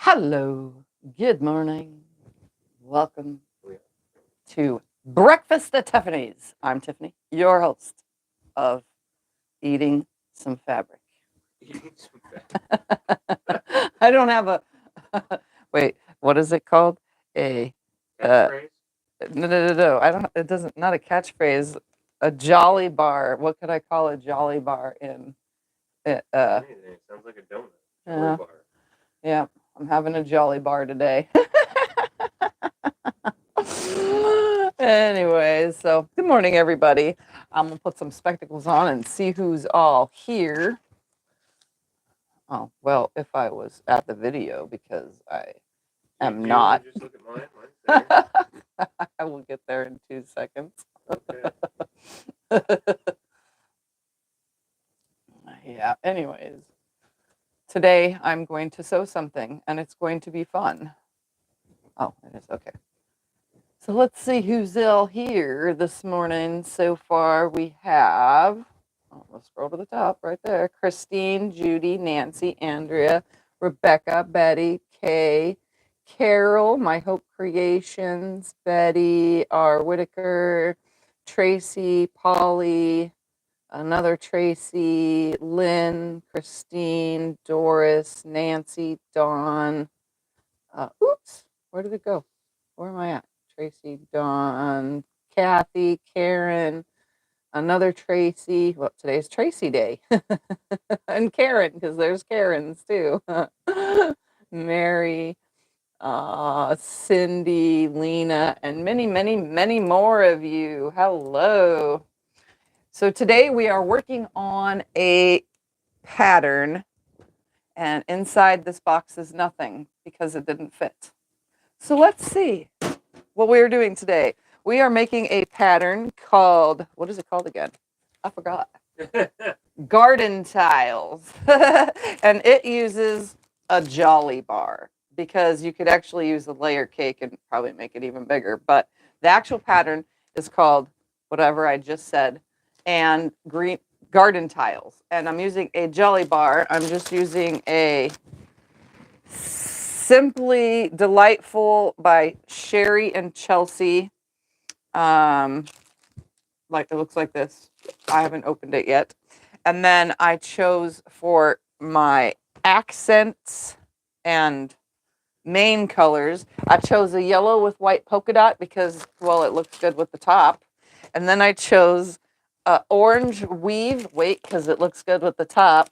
Hello, good morning. Welcome to Breakfast at Tiffany's. I'm Tiffany, your host of Eating Some Fabric. I don't have a wait, what is it called? A Catchphrase? no. I don't it doesn't not a catchphrase. A jolly bar. What could I call a jolly bar in Anything. It sounds like a donut. Jolly bar. Yeah, I'm having a jolly bar today. Anyways, so good morning, everybody. I'm gonna put some spectacles on and see who's all here. Oh, well, if I was at the video, because I am not. Just look at mine. Mine's there. I will get there in 2 seconds. Okay. Yeah, anyways. Today I'm going to sew something and it's going to be fun. Oh, it is, okay. So let's see who's all here this morning. So far we have, let's scroll to the top right there. Christine, Judy, Nancy, Andrea, Rebecca, Betty, Kay, Carol, My Hope Creations, Betty, R. Whitaker, Tracy, Polly, another Tracy, Lynn, Christine, Doris, Nancy, Dawn. Oops, where did it go? Where am I at? Tracy, Dawn, Kathy, Karen, another Tracy. Well, today's Tracy Day. And Karen, because there's Karens too. Mary, Cindy, Lena, and many more of you. Hello. So today we are working on a pattern, and inside this box is nothing because it didn't fit. So let's see what we are doing today. We are making a pattern called, what is it called again? I forgot. Garden tiles. And it uses a jolly bar because you could actually use a layer cake and probably make it even bigger. But the actual pattern is called whatever I just said, and green garden tiles. And I'm using a jolly bar. I'm just using a Simply Delightful by Sherry and Chelsea. Like it looks like this. I haven't opened it yet. And then I chose for my accents and main colors, I chose a yellow with white polka dot because, well, it looks good with the top. And then I chose orange weave, because it looks good with the top.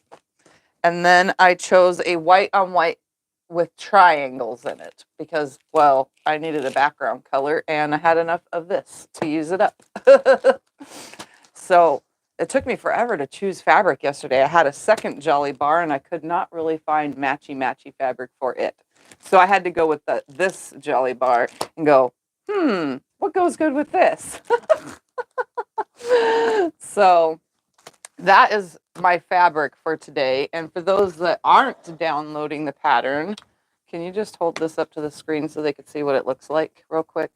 And then I chose a white on white with triangles in it because, well, I needed a background color and I had enough of this to use it up. So it took me forever to choose fabric yesterday. I had a second jolly bar and I could not really find matchy fabric for it. So I had to go with this jolly bar and go, what goes good with this? So that is my fabric for today. And for those that aren't downloading the pattern, can you just hold this up to the screen so they can see what it looks like real quick?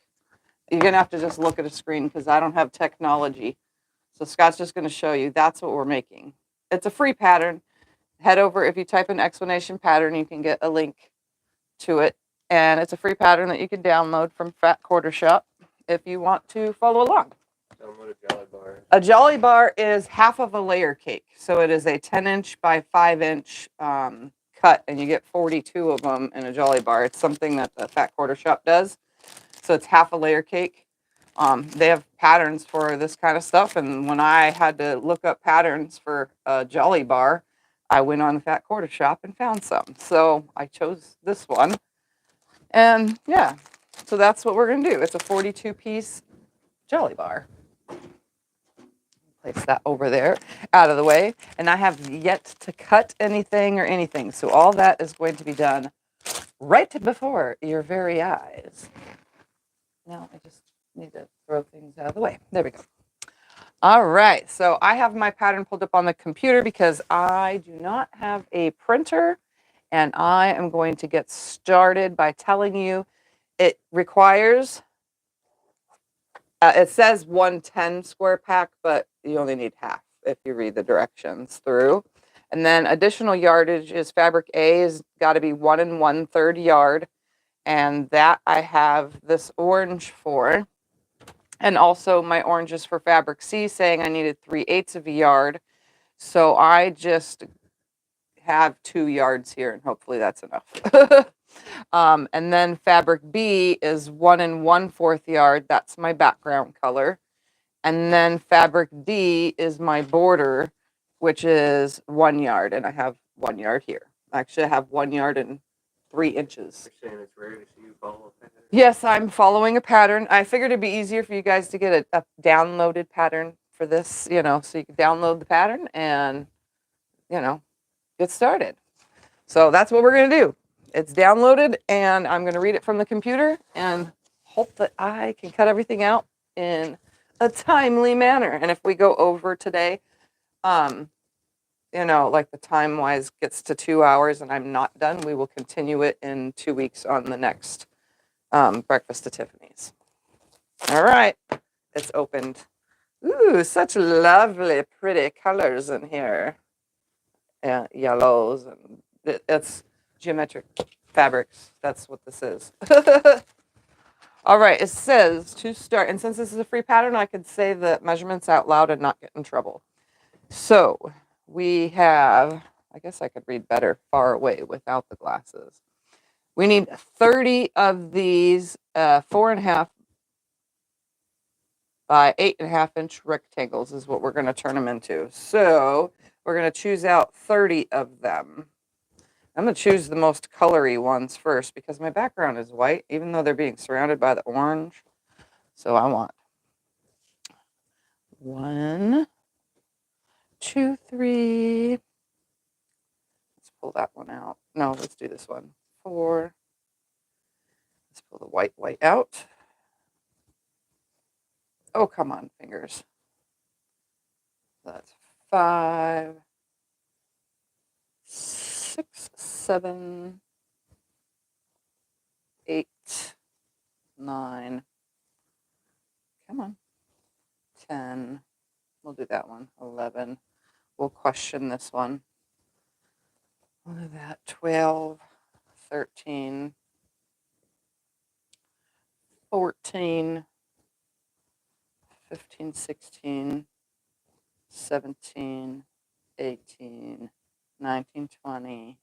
You're going to have to just look at a screen because I don't have technology. So Scott's just going to show you. That's what we're making. It's a free pattern. Head over, if you type in explanation pattern, you can get a link to it. And it's a free pattern that you can download from Fat Quarter Shop if you want to follow along. Download a jolly bar. A jolly bar is half of a layer cake. So it is a 10-inch by 5-inch cut, and you get 42 of them in a jolly bar. It's something that the Fat Quarter Shop does. So it's half a layer cake. They have patterns for this kind of stuff, and when I had to look up patterns for a jolly bar, I went on the Fat Quarter Shop and found some. So I chose this one. And yeah, so that's what we're going to do. It's a 42-piece jolly bar. Place that over there, out of the way. And I have yet to cut anything. So all that is going to be done right before your very eyes. Now I just need to throw things out of the way. There we go. All right, so I have my pattern pulled up on the computer because I do not have a printer, and I am going to get started by telling you it requires, it says 110 square pack, but you only need half if you read the directions through. And then additional yardage is fabric A is got to be 1 1/3 yard. And that I have this orange for. And also my orange is for fabric C saying I needed 3/8 of a yard. So I just have 2 yards here and hopefully that's enough. And then fabric B is 1 1/4 yard. That's my background color. And then fabric D is my border, which is 1 yard. And I have 1 yard here. Actually, I have 1 yard and 3 inches. You're saying it's rare to see you follow a pattern? Yes, I'm following a pattern. I figured it'd be easier for you guys to get a downloaded pattern for this, you know, so you can download the pattern and, you know, get started. So that's what we're going to do. It's downloaded and I'm going to read it from the computer and hope that I can cut everything out in a timely manner. And if we go over today, you know, like the time wise gets to 2 hours and I'm not done, we will continue it in 2 weeks on the next breakfast at Tiffany's. All right, it's opened. Ooh, such lovely, pretty colors in here. Yellows, and it's geometric fabrics. That's what this is. All right, it says to start, and since this is a free pattern, I could say the measurements out loud and not get in trouble. So we have, I guess I could read better far away without the glasses. We need 30 of these 4.5 by 8.5 inch rectangles is what we're going to turn them into. So we're going to choose out 30 of them. I'm going to choose the most colory ones first because my background is white, even though they're being surrounded by the orange. So I want 1, 2, 3. Let's pull that one out. No, let's do this one. 4. Let's pull the white out. Oh, come on, fingers. That's 5, 6, 7, 8, 9. Come on. 10. We'll do that one. 11. We'll question this one. We'll do that. 12, 13, 14, 15, 16, 17, 18, 19, 20,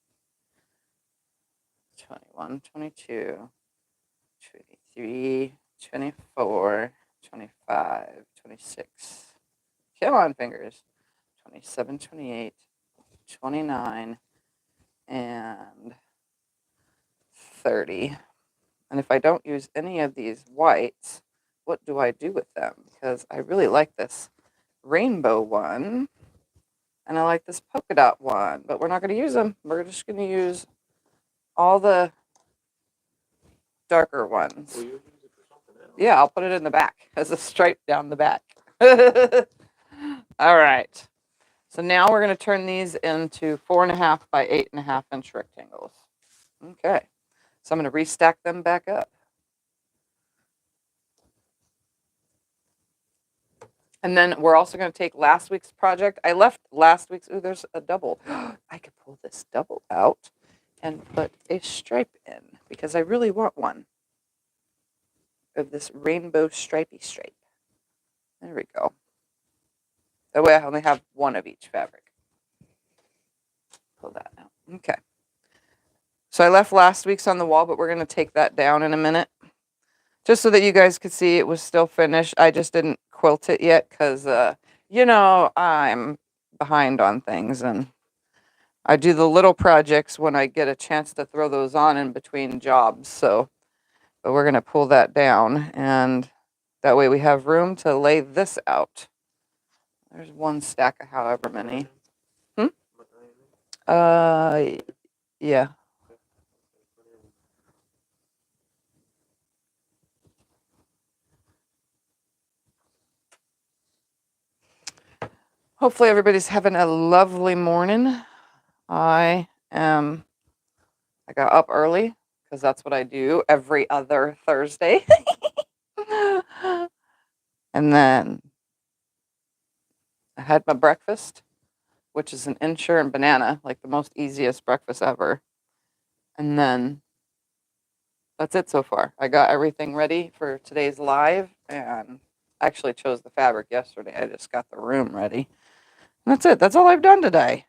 21, 22, 23, 24, 25, 26. Come on, fingers. 27, 28, 29, and 30. And if I don't use any of these whites, what do I do with them? Because I really like this rainbow one, and I like this polka dot one, but we're not going to use them. We're just going to use all the darker ones. Well, you'll use it for something else. Yeah, I'll put it in the back as a stripe down the back. All right. So now we're going to turn these into 4.5 by 8.5 inch rectangles. Okay. So I'm going to restack them back up. And then we're also going to take last week's project. I left last week's, ooh, there's a double. I could pull this double out and put a stripe in because I really want one of this rainbow stripey stripe. There we go. That way I only have one of each fabric. Pull that out. Okay. So I left last week's on the wall, but we're going to take that down in a minute. Just so that you guys could see it was still finished. I just didn't quilt it yet because, you know, I'm behind on things. And I do the little projects when I get a chance to throw those on in between jobs. So, but we're going to pull that down. And that way we have room to lay this out. There's one stack of however many. Yeah. Hopefully everybody's having a lovely morning. I got up early because that's what I do every other Thursday. And then I had my breakfast which is an insure and banana, like the most easiest breakfast ever. And then that's it so far. I got everything ready for today's live, and I actually chose the fabric yesterday. I just got the room ready. And that's it. That's all I've done today.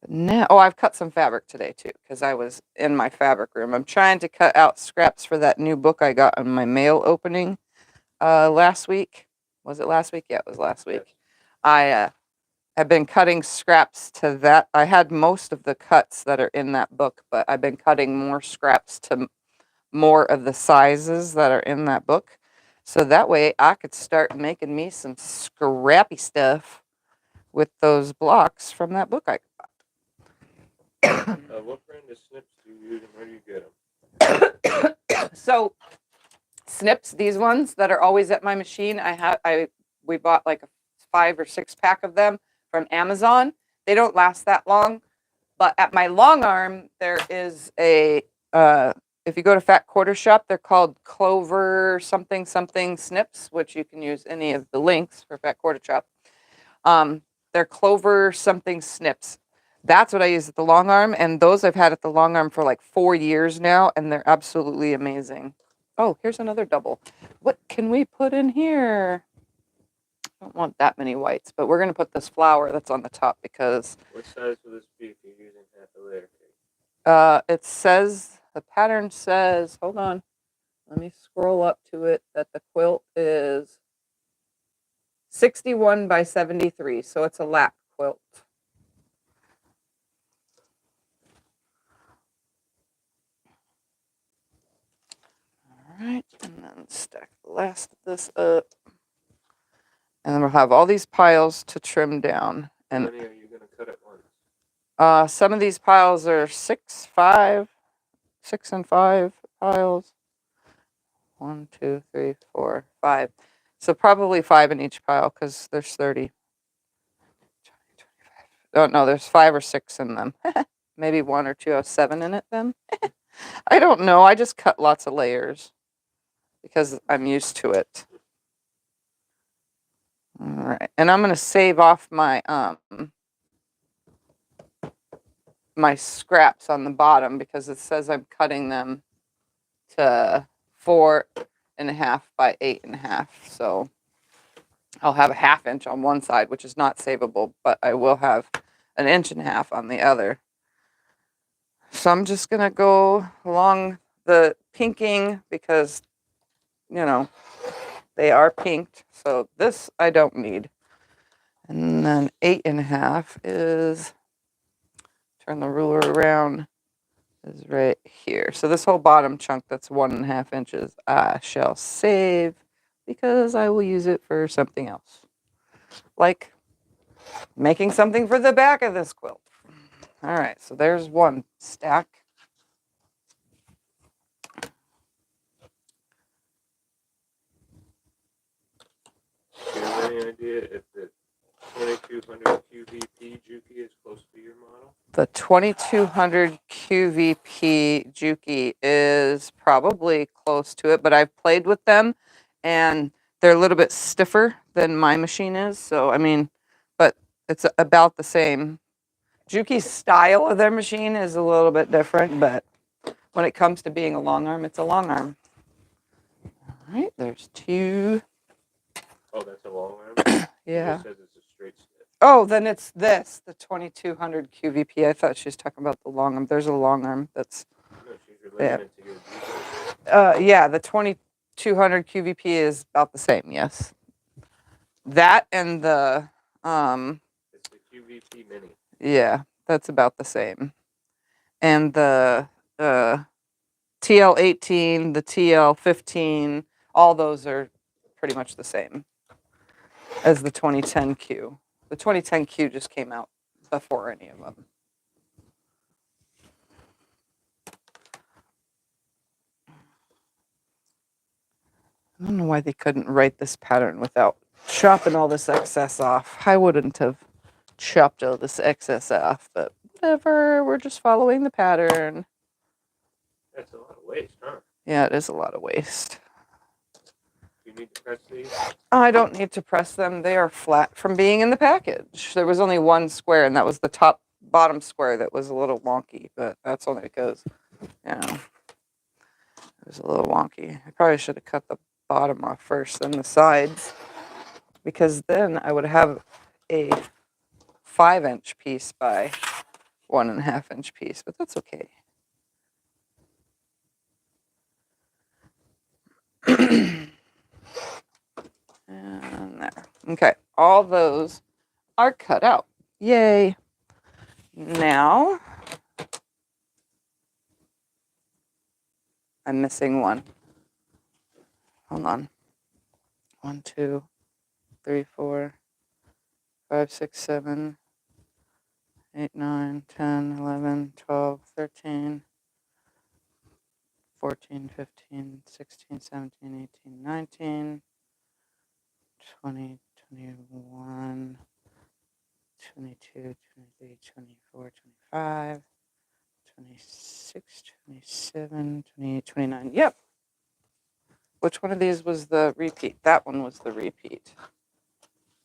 Now, I've cut some fabric today too, because I was in my fabric room. I'm trying to cut out scraps for that new book I got on my mail opening last week. Was it last week? Yeah, it was last week. I have been cutting scraps to that. I had most of the cuts that are in that book, but I've been cutting more scraps to more of the sizes that are in that book. So that way I could start making me some scrappy stuff with those blocks from that book I What brand of snips do you use and where do you get them? So snips, these ones that are always at my machine, we bought like a 5 or 6 pack of them from Amazon. They don't last that long, but at my long arm there is a if you go to Fat Quarter Shop, they're called Clover something something snips, which you can use any of the links for Fat Quarter Shop. They're Clover something snips. That's what I use at the long arm, and those I've had at the long arm for like 4 years now, and they're absolutely amazing. Oh, here's another double. What can we put in here? I don't want that many whites, but we're going to put this flower that's on the top because What size will this be if you're using half a layer? it says, the pattern says, hold on, let me scroll up to it, that the quilt is 61 by 73, so it's a lap quilt. All right, and then stack the last of this up. And then we'll have all these piles to trim down. How And many are you going to cut at once? some of these piles are 6 and 5 piles. 1, 2, 3, 4, 5. So probably 5 in each pile because there's 30. 25. Oh, no, there's 5 or 6 in them. Maybe 1 or 2 have 7 in it then. I don't know. I just cut lots of layers because I'm used to it. All right. And I'm going to save off my my scraps on the bottom because it says I'm cutting them to 4.5 by 8.5. So I'll have a 1/2 inch on one side, which is not savable, but I will have 1.5 inches on the other. So I'm just going to go along the pinking because, you know, they are pinked. So this I don't need. And then 8.5 is, turn the ruler around, is right here. So this whole bottom chunk that's 1.5 inches, I shall save because I will use it for something else. Like making something for the back of this quilt. All right, so there's one stack. Do you have any idea if the 2200 QVP Juki is close to your model? The 2200 QVP Juki is probably close to it, but I've played with them and they're a little bit stiffer than my machine is. So, I mean, but it's about the same. Juki's style of their machine is a little bit different, but when it comes to being a long arm, it's a long arm. All right, there's 2. Oh, that's a long arm? Yeah. It says it's a straight snip. Oh, then it's this, the 2200 QVP. I thought she was talking about the long arm. There's a long arm that's, No, she's relating it to your Juki. yeah, the 2200 QVP is about the same, yes. That and the, It's the QVP Mini. yeah, that's about the same. And the TL18, the TL15, all those are pretty much the same as the 2010Q. The 2010Q just came out before any of them. I don't know why they couldn't write this pattern without chopping all this excess off. I wouldn't have chopped all this excess off, but whatever. We're just following the pattern. That's a lot of waste, huh? Yeah, it is a lot of waste. You you need to press these? I don't need to press them. They are flat from being in the package. There was only one square, and that was the bottom square that was a little wonky, but that's only because, it was a little wonky. I probably should have cut the bottom off first, then the sides, because then I would have a 5-inch piece by 1.5-inch piece, but that's okay. And there. Okay, all those are cut out. Yay. Now, I'm missing one. Hold on. 1, 2, 3, 4, 5, 6, 7, 8, 9, 10, 11, 12, 13, 14, 15, 16, 17, 18, 19, 20, 21, 22, 23, 24, 25, 26, 27, 28, 29. Yep. Which one of these was the repeat? That one was the repeat.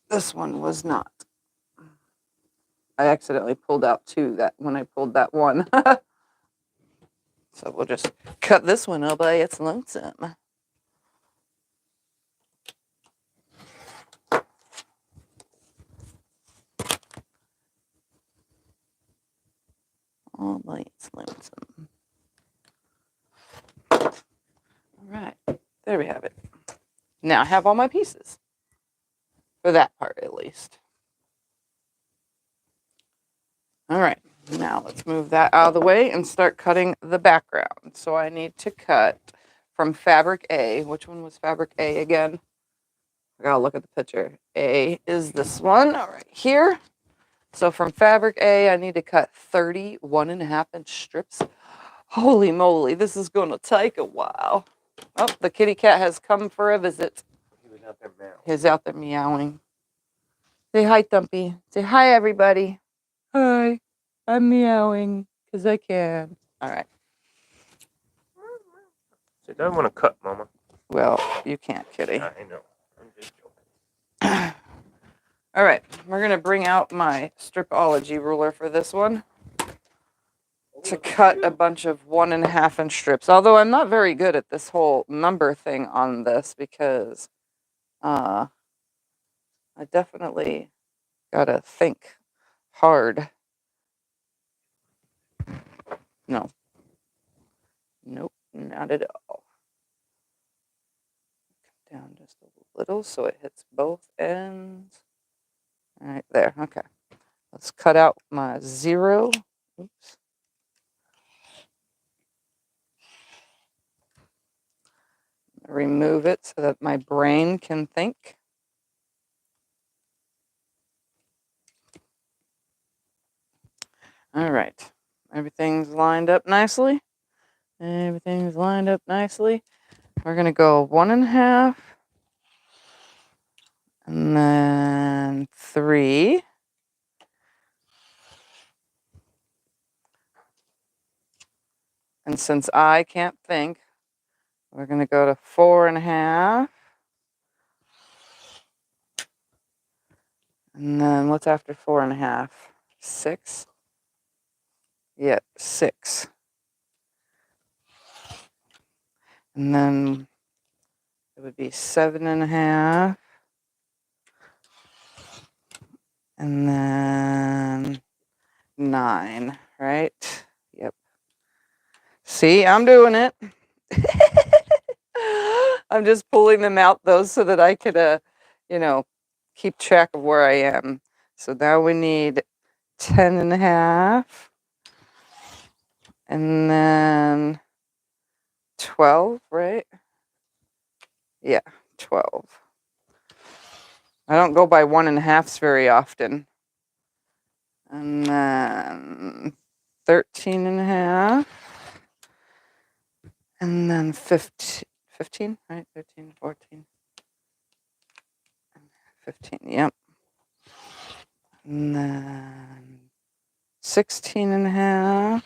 This one was not. I accidentally pulled out 2 that when I pulled that one. So we'll just cut this one all by its lonesome. All by its lonesome. All right, there we have it. Now I have all my pieces. For that part, at least. All right, now let's move that out of the way and start cutting the background. So I need to cut from fabric A. Which one was fabric A again? I gotta look at the picture. A is this one, all right here. So from fabric A, I need to cut 31.5-inch strips. Holy moly, this is gonna take a while. Oh, the kitty cat has come for a visit. He was out there meowing. He's out there meowing. Say hi, Thumpy. Say hi, everybody. Hi, I'm meowing because I can. All right. So I don't want to cut, Mama. Well, you can't, kitty. I know. I'm just joking. All right, we're gonna bring out my stripology ruler for this one to cut a bunch of 1.5-inch strips. Although I'm not very good at this whole number thing on this because I definitely gotta think hard. No. Nope, not at all. Come down just a little so it hits both ends. All right, there, okay. Let's cut out my 0. Oops. Remove it so that my brain can think. All right, everything's lined up nicely. Everything's lined up nicely. We're gonna go 1.5, and then 3. And since I can't think, we're gonna go to 4.5. And then what's after 4.5? 6? Yep, 6. And then it would be 7.5. And then 9, right? Yep. See, I'm doing it. I'm just pulling them out those so that I could, keep track of where I am. So now we need 10.5. And then 12, right? Yeah, 12. I don't go by 1.5s very often. And then 13.5. And then 15, right? 13, 14. 15, yep. And then 16.5.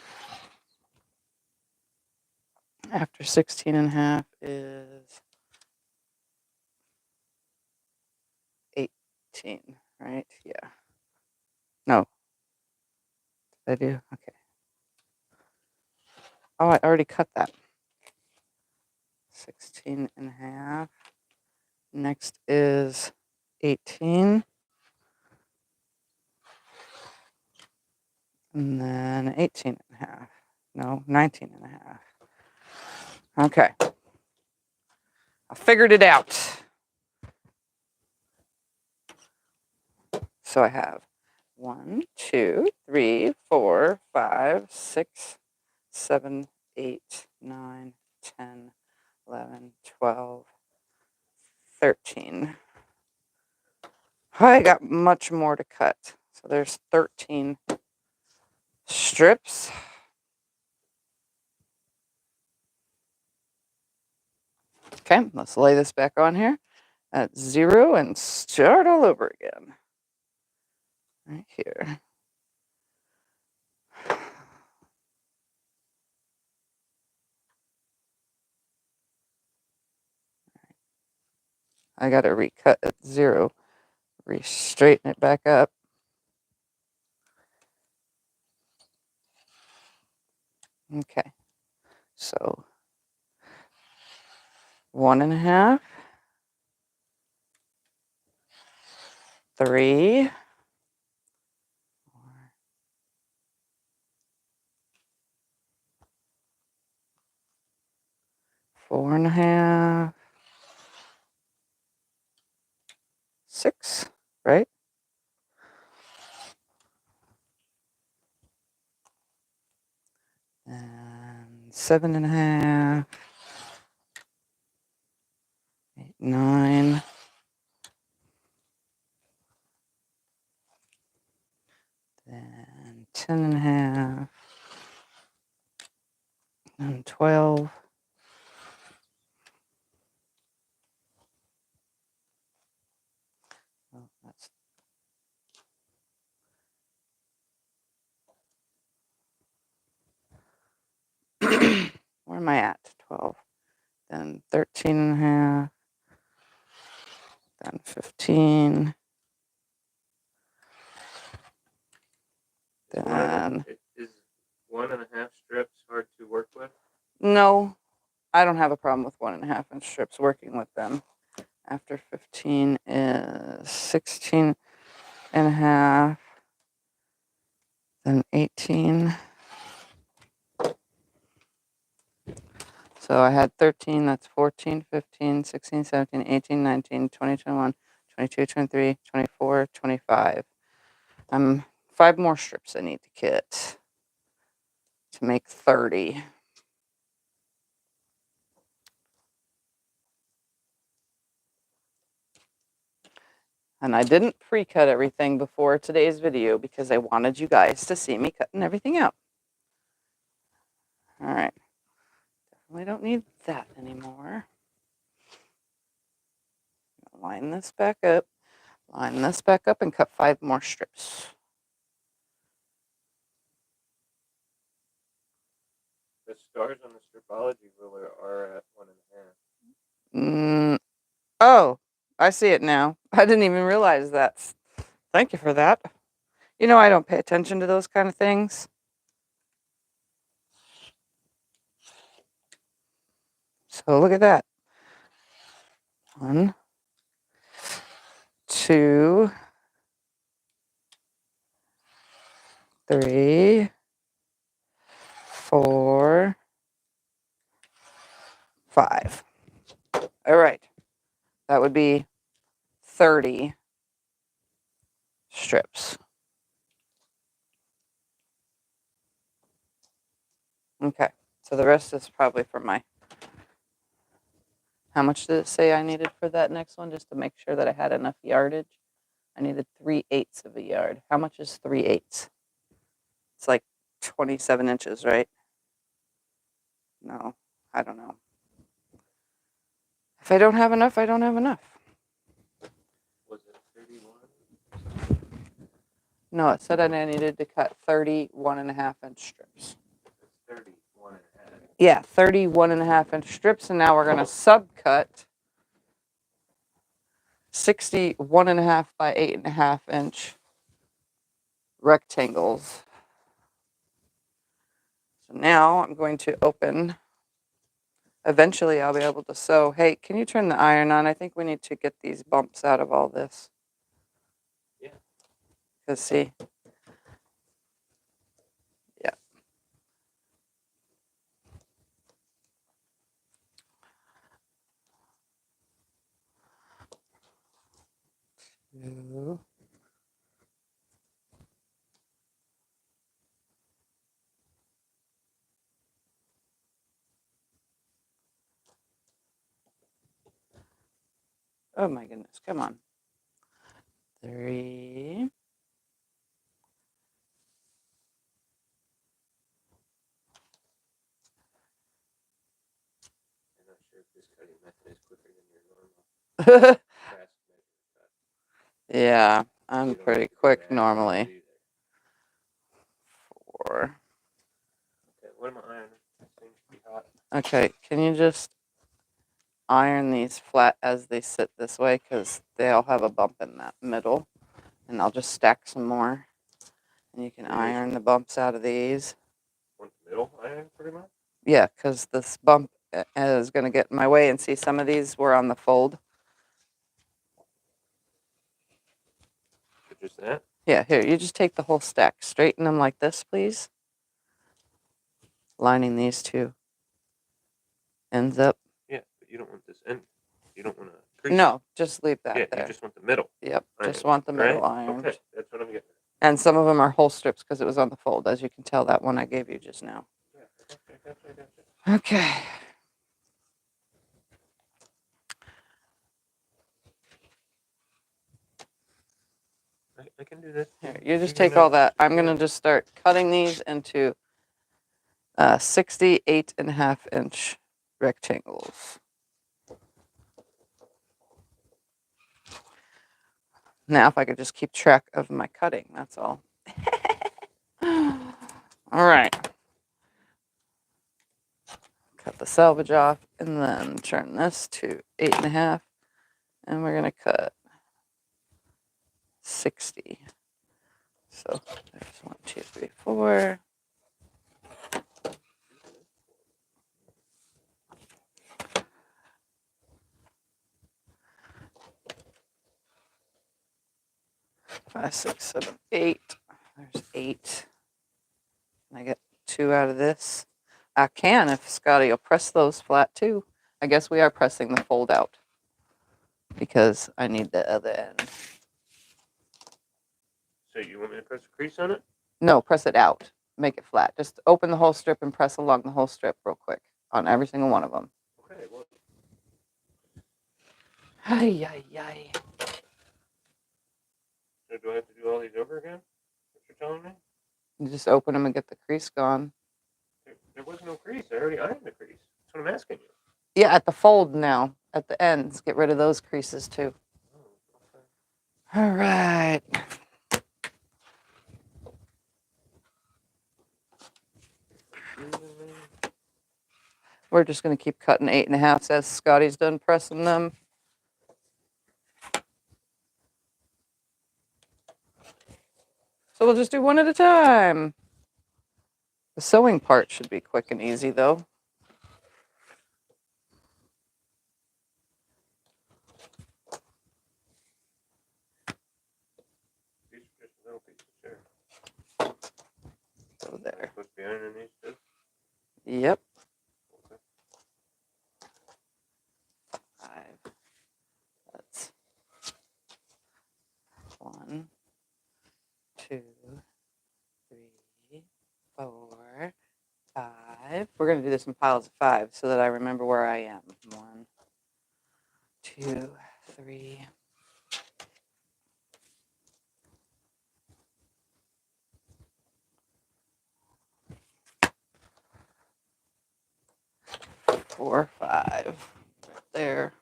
After 16.5 is 18, right? Yeah. No. Did I do? Okay. Oh, I already cut that. 16 and a half. Next is 18. And then 18 and a half. No, 19 and a half. Okay. I figured it out. So I have 1, 2, 3, 4, 5, 6, 7, 8, 9, 10, 11, 12, 13. I got much more to cut. So there's 13 strips. Okay, let's lay this back on here at 0 and start all over again. Right here. I got to recut at 0, re-straighten it back up. Okay, so 1 and a half, 3, 4 and a half, 6, right? And 7 and a half, 8, 9, then 10 and a half, and 12. Oh, that's where am I at? 12. Then 13 and a half. Then 15. Then Is 1.5 strips hard to work with? no, I don't have a problem with 1.5 inch strips working with them. After 15 is 16 and a half. Then 18. So I had 13, that's 14, 15, 16, 17, 18, 19, 20, 21, 22, 23, 24, 25. 5 more strips I need to kit to make 30. And I didn't pre-cut everything before today's video because I wanted you guys to see me cutting everything out. All right. Definitely don't need that anymore. Line this back up. Line this back up and cut 5 more strips. The stars on the stripology ruler are at 1.5. Oh, I see it now. I didn't even realize that. Thank you for that. You know, I don't pay attention to those kind of things. So look at that. 1, 2, 3, 4, 5. All right. That would be 30 strips. Okay. So the rest is probably for my... How much did it say I needed for that next one, just to make sure that I had enough yardage? I needed 3/8 of a yard. How much is 3/8? It's like 27 inches, right? No, I don't know. If I don't have enough, I don't have enough. Was it 31? No, it said I needed to cut 31.5 inch strips. It's 31.5. Yeah, 31.5 inch strips, and now we're going to subcut 61.5 by 8.5 inch rectangles. So now I'm going to open. Eventually I'll be able to sew. Hey, can you turn the iron on? I think we need to get these bumps out of all this. Yeah. Because see, yeah. Two. Oh my goodness, come on. 3. I'm not sure if this cutting method is quicker than your normal fast measure cut. Yeah, You I'm don't have pretty to do quick that normally. either. 4. Okay, what am I ironing? This thing should be hot. Okay, can you just iron these flat as they sit this way? Because they all have a bump in that middle. And I'll just stack some more. And you can iron the bumps out of these. Want the middle iron pretty much? Yeah, because this bump is going to get in my way. And see, some of these were on the fold. So just that? Yeah, here, you just take the whole stack. Straighten them like this, please. Lining these two ends up. Yeah, but you don't want this end. You don't want to crease. No, just leave that Yeah, there. you just want the middle. Yep, ironed, just want the middle right? ironed. Okay, that's what I'm getting at. And some of them are whole strips because it was on the fold, as you can tell that one I gave you just now. Yeah, gotcha. Okay. I can do this. Here, you just take all that. I'm going to just start cutting these into 68.5 inch rectangles. Now, if I could just keep track of my cutting, that's all. All right. Cut the selvage off and then turn this to 8.5. And we're going to cut 60. So there's 1, 2, 3, 4. Five, 6, 7, 8. There's 8. And I get 2 out of this. I can if Scotty will press those flat too. I guess we are pressing the fold out because I need the other end. So you want me to press a crease on it? No, press it out. Make it flat. Just open the whole strip and press along the whole strip real quick on every single one of them. Okay, well. Ay, ay, ay. So do I have to do all these over again? What you're telling me? You just open them and get the crease gone. There was no crease. I already ironed the crease. That's what I'm asking you. Yeah, at the fold now, at the ends. Get rid of those creases too. Oh, okay. All right. We're just going to keep cutting 8.5 as Scotty's done pressing them. So we'll just do one at a time. The sewing part should be quick and easy though. These are just little pieces here. So there. Supposed to be ironing these too? Yep. Okay. 5. That's 1, 2, 3, 4, 5. We're going to do this in piles of 5 so that I remember where I am. 1, 2, 3. 4, 5. Right there.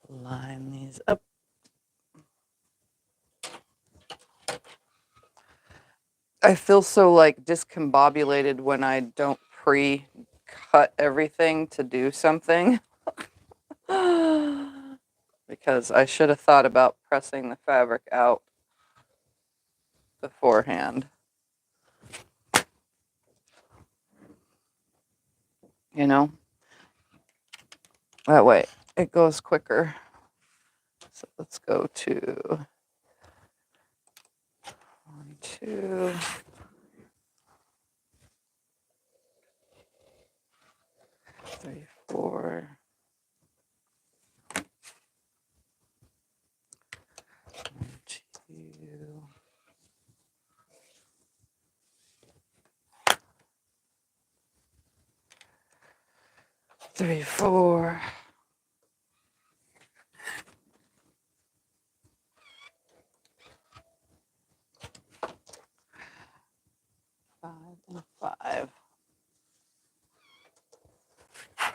Line these up. I feel so like discombobulated when I don't cut everything to do something. Because I should have thought about pressing the fabric out beforehand. You know? That way it goes quicker. So let's go to 1, 2. 3, 4. 1, 2. 3, 4. 5 and 5.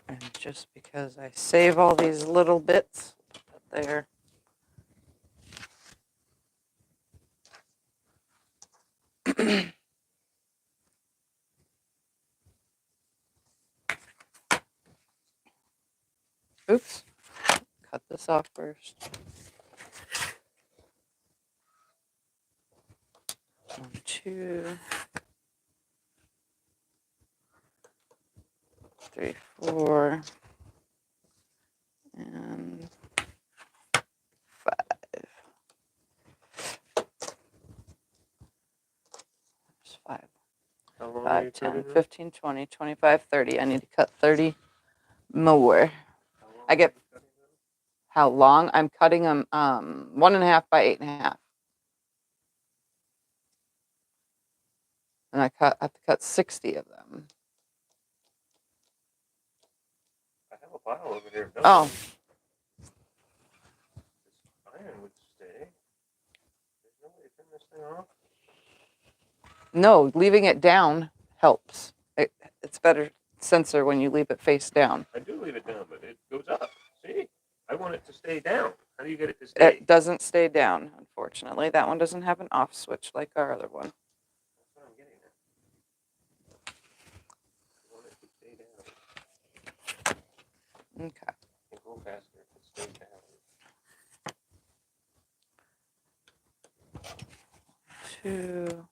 And just because I save all these little bits there. Oops. Cut this off first. 1, 2. 3, 4. And 5. There's 5. How long are 5, you 10, cutting them? 15, 20, 25, 30. I need to cut 30 more. How long I get- are you cutting them? How long? I'm cutting them 1.5 by 8.5. And I have to cut 60 of them. I have a pile over here. No, Oh, this iron would stay. There's no way to turn this thing off. no, leaving it down helps. It's better sensor when you leave it face down. I do leave it down, but it goes up. See? I want it to stay down. How do you get it to stay? It doesn't stay down, unfortunately. That one doesn't have an off switch like our other one. That's what I'm getting at. I want it to stay down. Okay. It will go faster if it stays down. 2,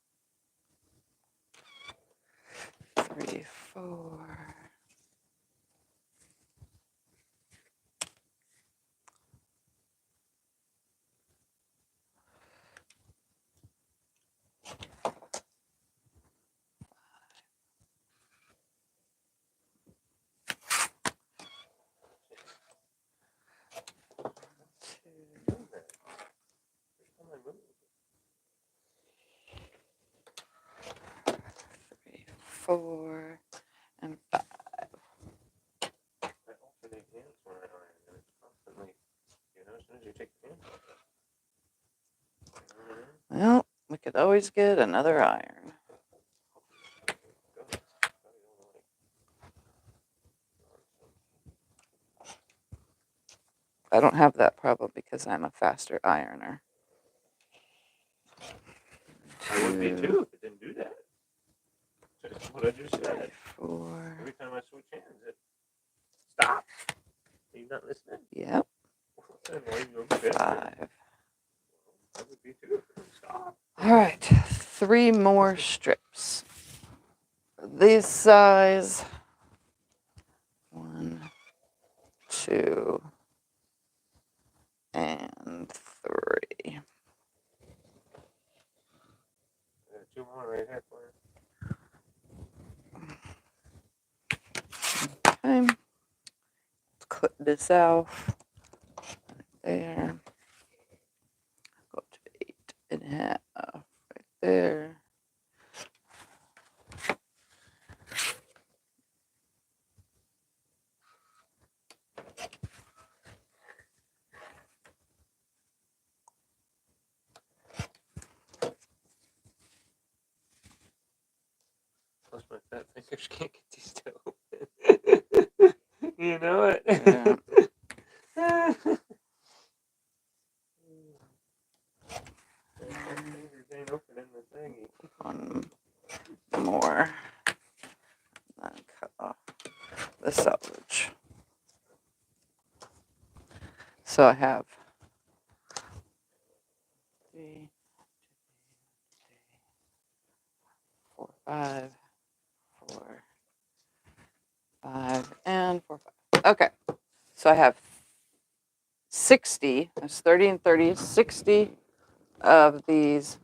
3, 4. Doing that. First time I moved. 3, 4, and 5. I alternate hands when I iron, and it's constantly, as soon as you take the hands off. Well, we could always get another iron. I don't have that problem because I'm a faster ironer. I would be too if it didn't do that. That's what I just 3, said. 4. Every time I switch hands, it stops. Are you not listening? Yep. Then why you go good? 5. I would be too if it didn't stop. All right, 3 more strips. This size. 1, 2, and 3. There's 2 more right here for you. Okay. Let's cut this off. Right there. Go to 8.5. Right there. Plus my fat fingers can't get these to open. You know it. Yeah. Fat fingers ain't opening the thingy. 1 more. Then cut off So I have 3, 4, 5, 4, 5, and 4, 5. Okay, so I have 60. That's 30 and 30. 60 of these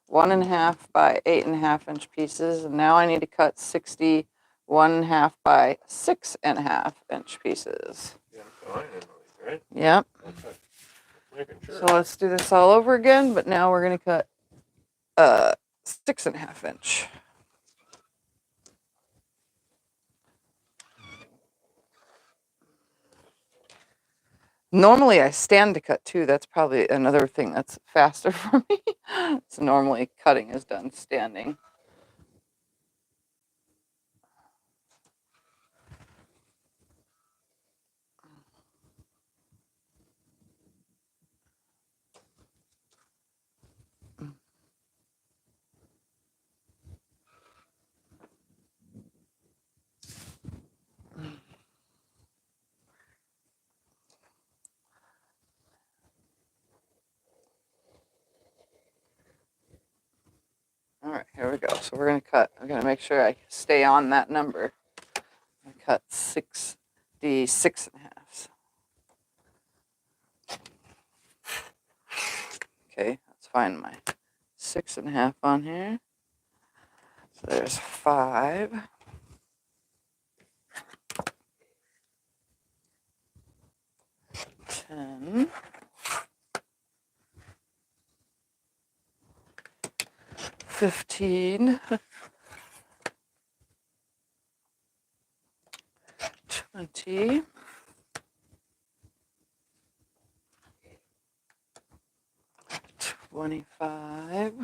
1.5 by 8.5 inch pieces, and now I need to cut 60 1.5 by 6.5 inch pieces. Yeah, fine, right? Yep. Okay. Making sure. So let's do this all over again, but now we're going to cut 6.5 inch. Normally I stand to cut too. That's probably another thing that's faster for me. So normally cutting is done standing. All right, here we go. So we're going to cut. I'm going to make sure I stay on that number. I cut 6.5. Okay, let's find my 6.5 on here. So there's 5. 10. 15. 20. 25.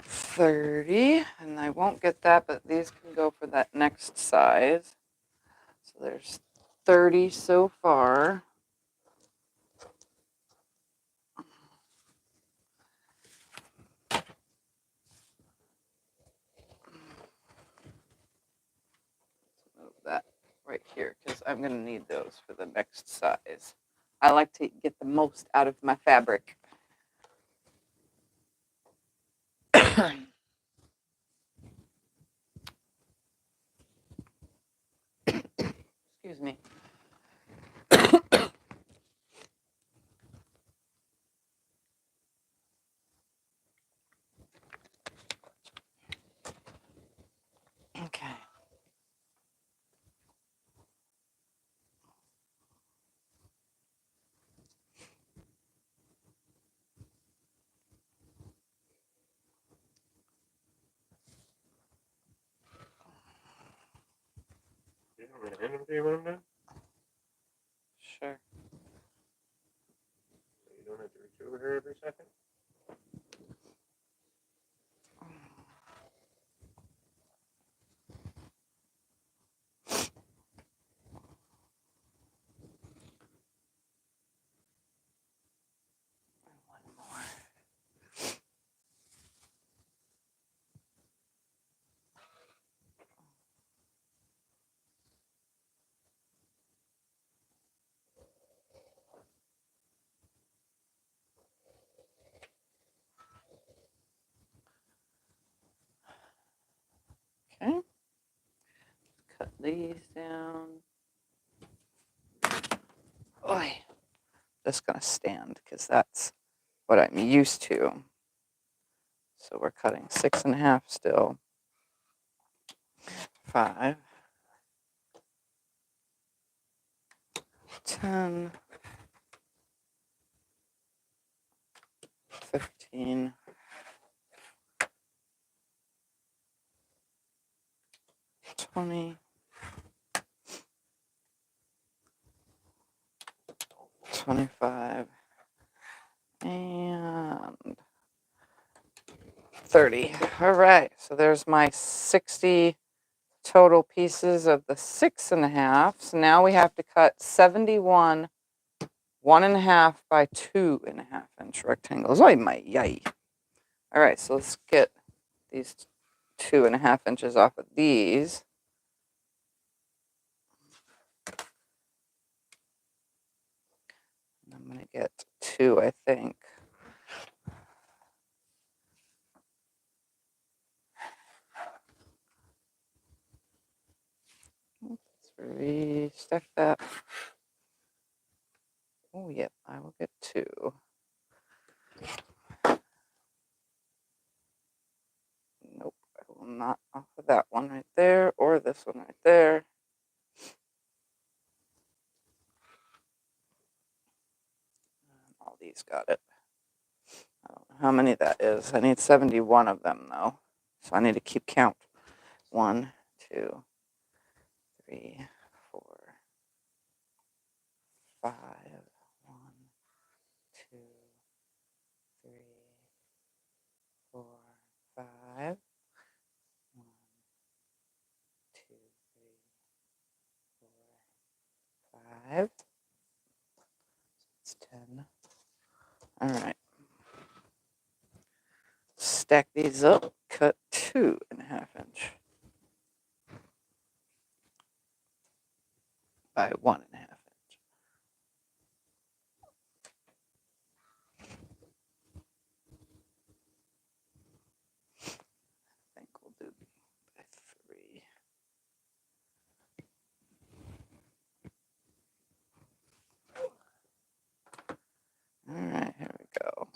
30. And I won't get that, but these can go for that next size. So there's 30 so far. Move that right here because I'm going to need those for the next size. I like to get the most out of my fabric. Excuse me. Okay. You want me to hand them to you when I'm done? Sure. You don't have to reach over here every second? One more. Okay. Cut these down. Oy. Just going to stand because that's what I'm used to. So we're cutting 6.5 still. 5. 10. 15. 20. 25. And 30. All right, so there's my 60 total pieces of the 6.5. So now we have to cut 71 1.5 by 2.5 inch rectangles. Oh my yay. All right, so let's get these 2.5 inches off of these. get 2, I think. Let's restack that. Oh, yeah, I will get 2. Nope, I will not offer that one right there or this one right there. All these got it. I don't know how many that is. I need 71 of them, though. So I need to keep count. 1, 2, 3, 4, 5. 1, 2, 3, 4, 5. 1, 2, 3, 4, 5. It's 10. All right. Stack these up. Cut 2.5 inch by 1.5 inch. I think we'll do by 3. All right, here we go.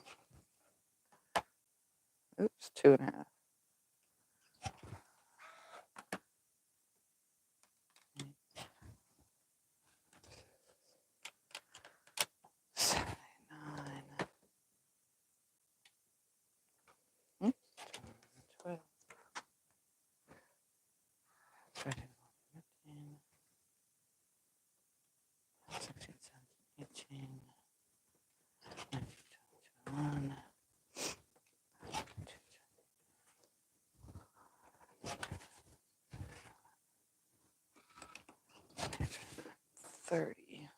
Oops, 2.5. Hmm? 12. 13, 15, 16, 17, 18, 19, 21. 30.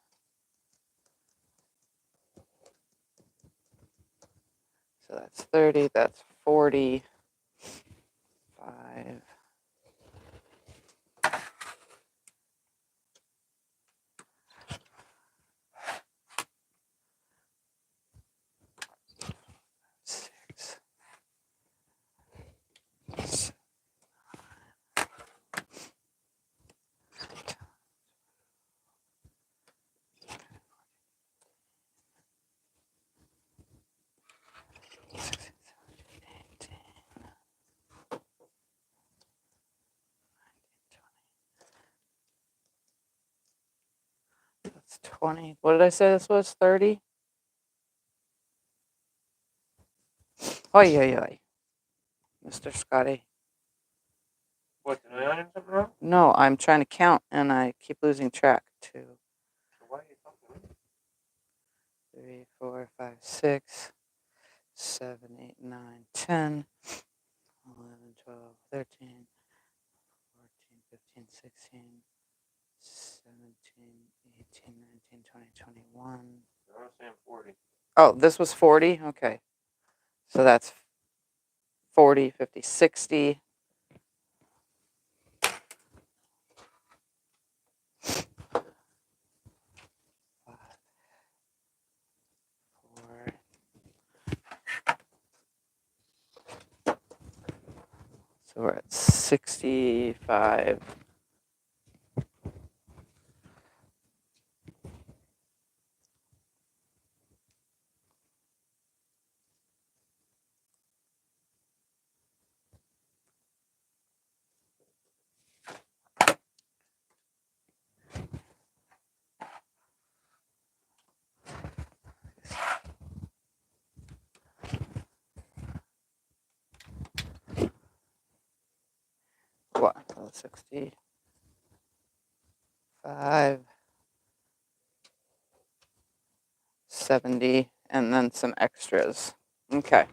So that's 30, that's 45. Six. That's 20. What did I say this was? 30? Oi, oi, oi. Mr. Scotty. What, did I iron something wrong? No, I'm trying to count and I keep losing track. 2, So why are you talking to me? 3, 4, 5, 6, 7, 8, 9, 10, 11, 12, 13, 14, 15, 16, 17, 18, 19, 20, 21. I was saying 40. Oh, this was 40? Okay. So that's 40, 50, 60. 5, 4. So we're at 65. What? 65, 70, and then some extras. Okay.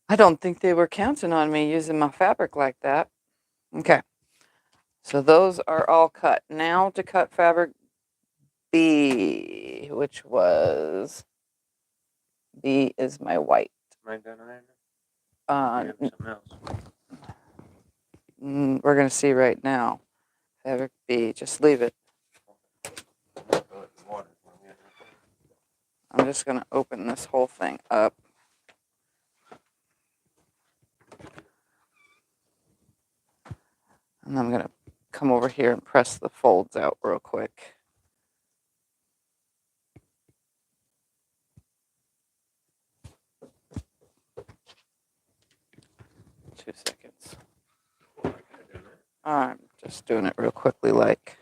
I don't think they were counting on me using my fabric like that. Okay. So those are all cut. Now to cut fabric B, which was B is my white. Am I done ironing? Uh, You have something else. we're going to see right now. Fabric B, just leave it. I'm gonna throw it in water. I'm just going to open this whole thing up. And I'm going to come over here and press the folds out real quick. Two seconds. I'm just doing it real quickly, like.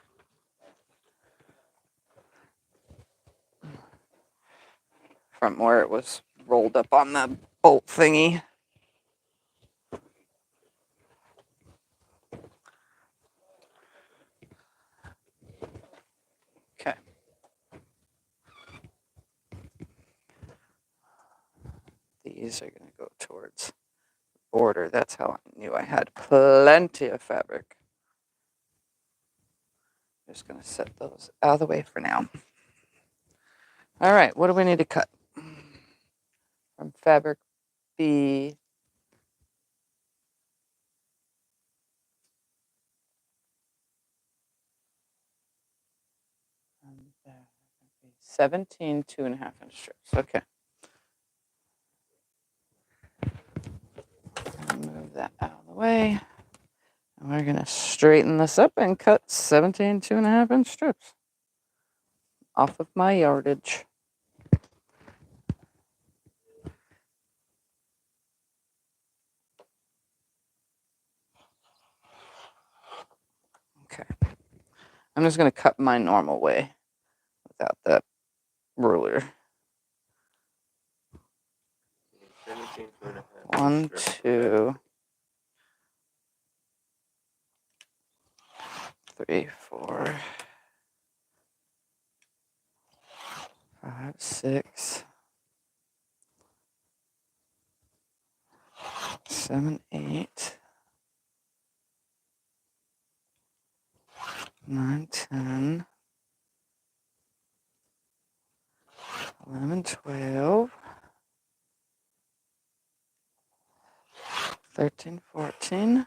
From where it was rolled up on the bolt thingy. Okay. These are going to go towards the border. That's how I knew I had plenty of fabric. Just going to set those out of the way for now. All right, what do we need to cut? From fabric B. And 17 2.5-inch strips. Okay. Move that out of the way. And we're going to straighten this up and cut 17 2.5-inch strips off of my yardage. Okay. I'm just going to cut my normal way without that ruler. 1, 2, 3, 4, 5, 6, 7, 8, 9, 10, 11, 12, 13, 14,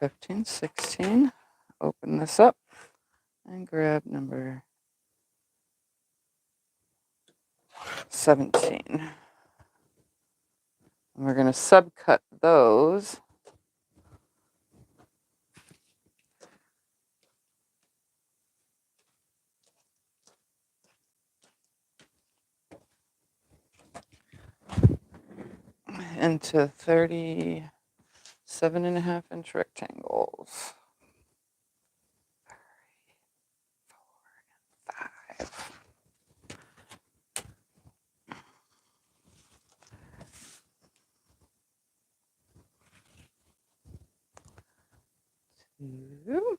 15, 16. Open this up and grab number 17. And we're going to subcut those. Into 37.5-inch rectangles. 3, 4, and 5. Two.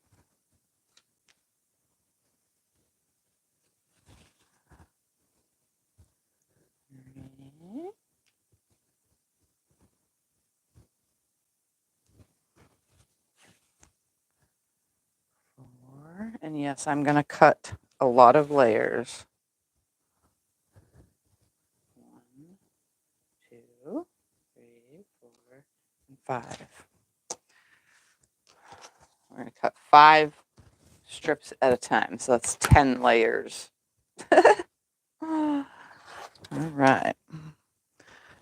3. 4. And yes, I'm going to cut a lot of layers. 1, 2, 3, 4, and 5. We're going to cut 5 strips at a time, so that's 10 layers. All right.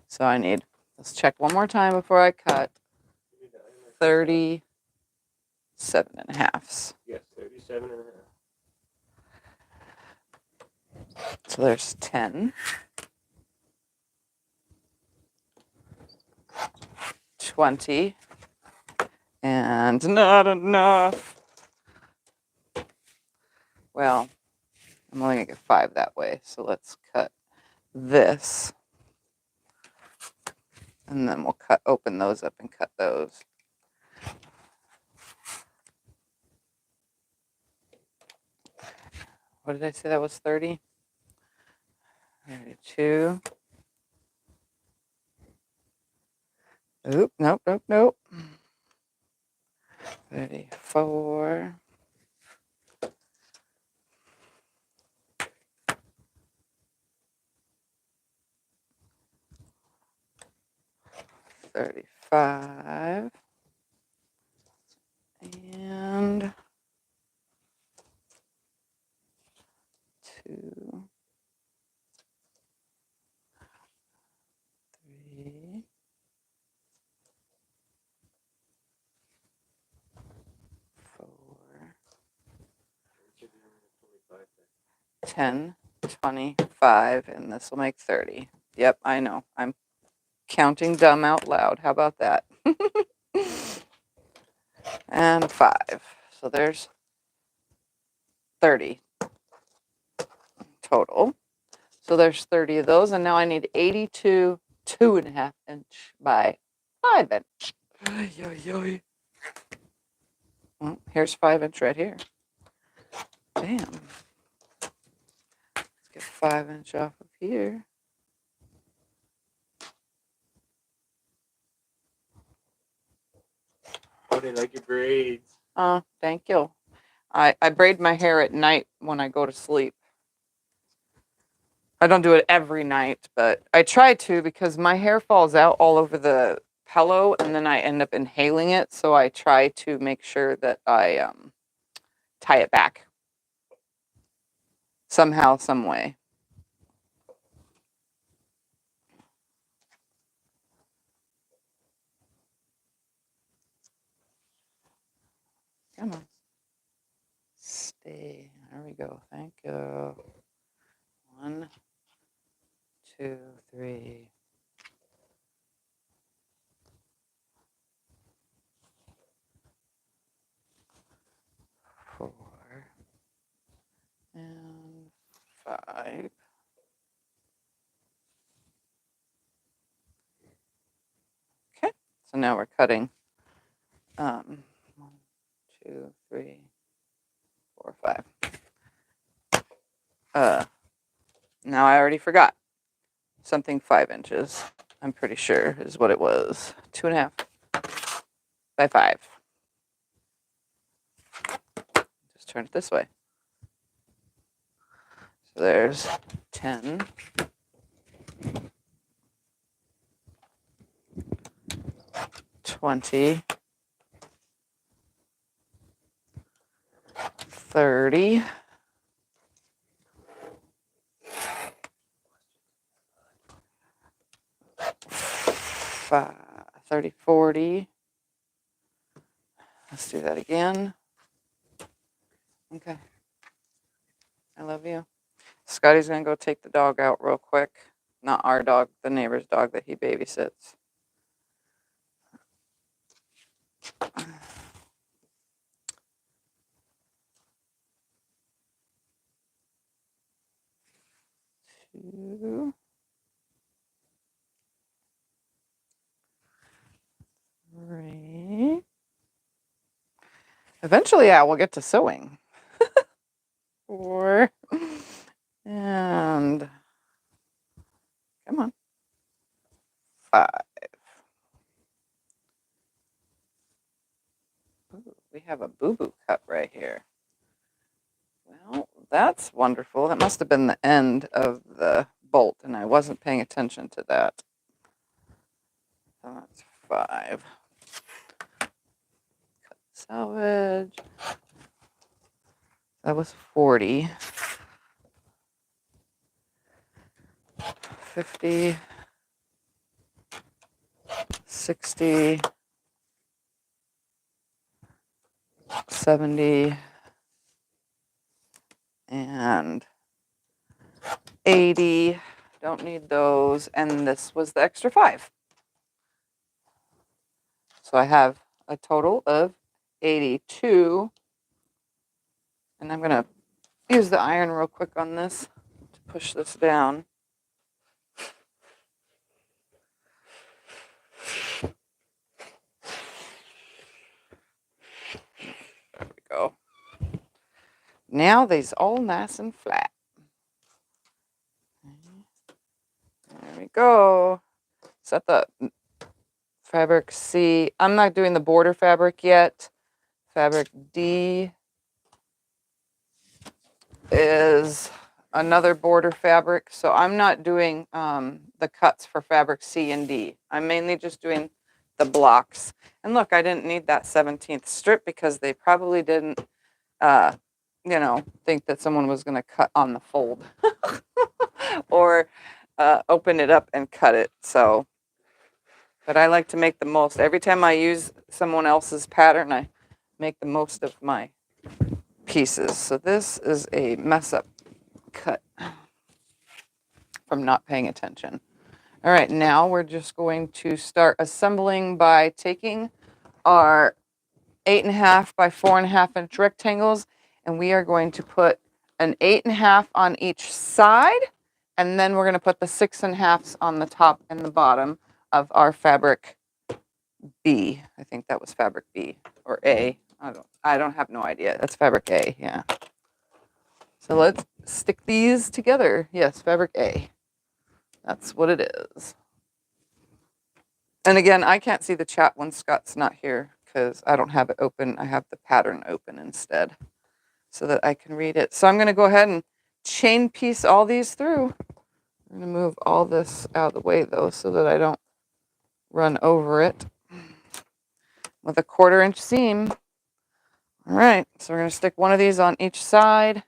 So I need, let's check one more time before I cut. 37.5. Yes, 37.5. So there's 10. 20. And not enough. Well, I'm only going to get 5 that way. So let's cut this. And then we'll open those up and cut those. What did I say that was 30? 32. Oop, nope, nope, nope. 34. 35. And 10, 25, and this will make 30. Yep, I know. I'm counting dumb out loud. How about that? And 5. So there's 30 total. So there's 30 of those, and now I need 82 2.5 inch by 5 inch. Well, here's 5 inch right here. Bam. Let's get 5 inch off of here. How do you like your braids? Thank you. I braid my hair at night when I go to sleep. I don't do it every night, but I try to because my hair falls out all over the pillow and then I end up inhaling it. So I try to make sure that I tie it back somehow, some way. Come on. Stay. There we go. Thank you. 1, 2, 3. Four and 5. Okay, so now we're cutting 1, 2, 3, 4, 5. Now I already forgot something 5 inches. I'm pretty sure is what it was. 2.5 by 5. Just turn it this way. So there's 10. 20. 30. 30, 40. Let's do that again. Okay. I love you. Scotty's going to go take the dog out real quick. Not our dog, the neighbor's dog that he babysits. Two. 3. Eventually I will get to sewing. 4. And come on. 5. Ooh, we have a boo-boo cut right here. Well, that's wonderful. That must have been the end of the bolt, and I wasn't paying attention to that. So that's 5. Cut salvage. That was 40. 50. 60. 70. And 80. Don't need those. And this was the extra 5. So I have a total of 82. And I'm going to use the iron real quick on this to push this down. There we go. Now these all nice and flat. There we go. Set the fabric C. I'm not doing the border fabric yet. Fabric D is another border fabric. So I'm not doing the cuts for fabric C and D. I'm mainly just doing the blocks. And look, I didn't need that 17th strip because they probably didn't, think that someone was going to cut on the fold or open it up and cut it. So, but I like to make the most. Every time I use someone else's pattern, I make the most of my pieces. So this is a mess up cut from not paying attention. All right, now we're just going to start assembling by taking our 8.5 by 4.5 inch rectangles, and we are going to put an 8.5 on each side, and then we're going to put the 6.5s on the top and the bottom of our fabric B. I think that was fabric B or A. I don't have no idea. That's fabric A, yeah. So let's stick these together. Yes, fabric A. That's what it is. And again, I can't see the chat when Scott's not here because I don't have it open. I have the pattern open instead so that I can read it. So I'm going to go ahead and chain piece all these through. I'm going to move all this out of the way though so that I don't run over it with a 1/4 inch seam. All right, so we're going to stick one of these on each side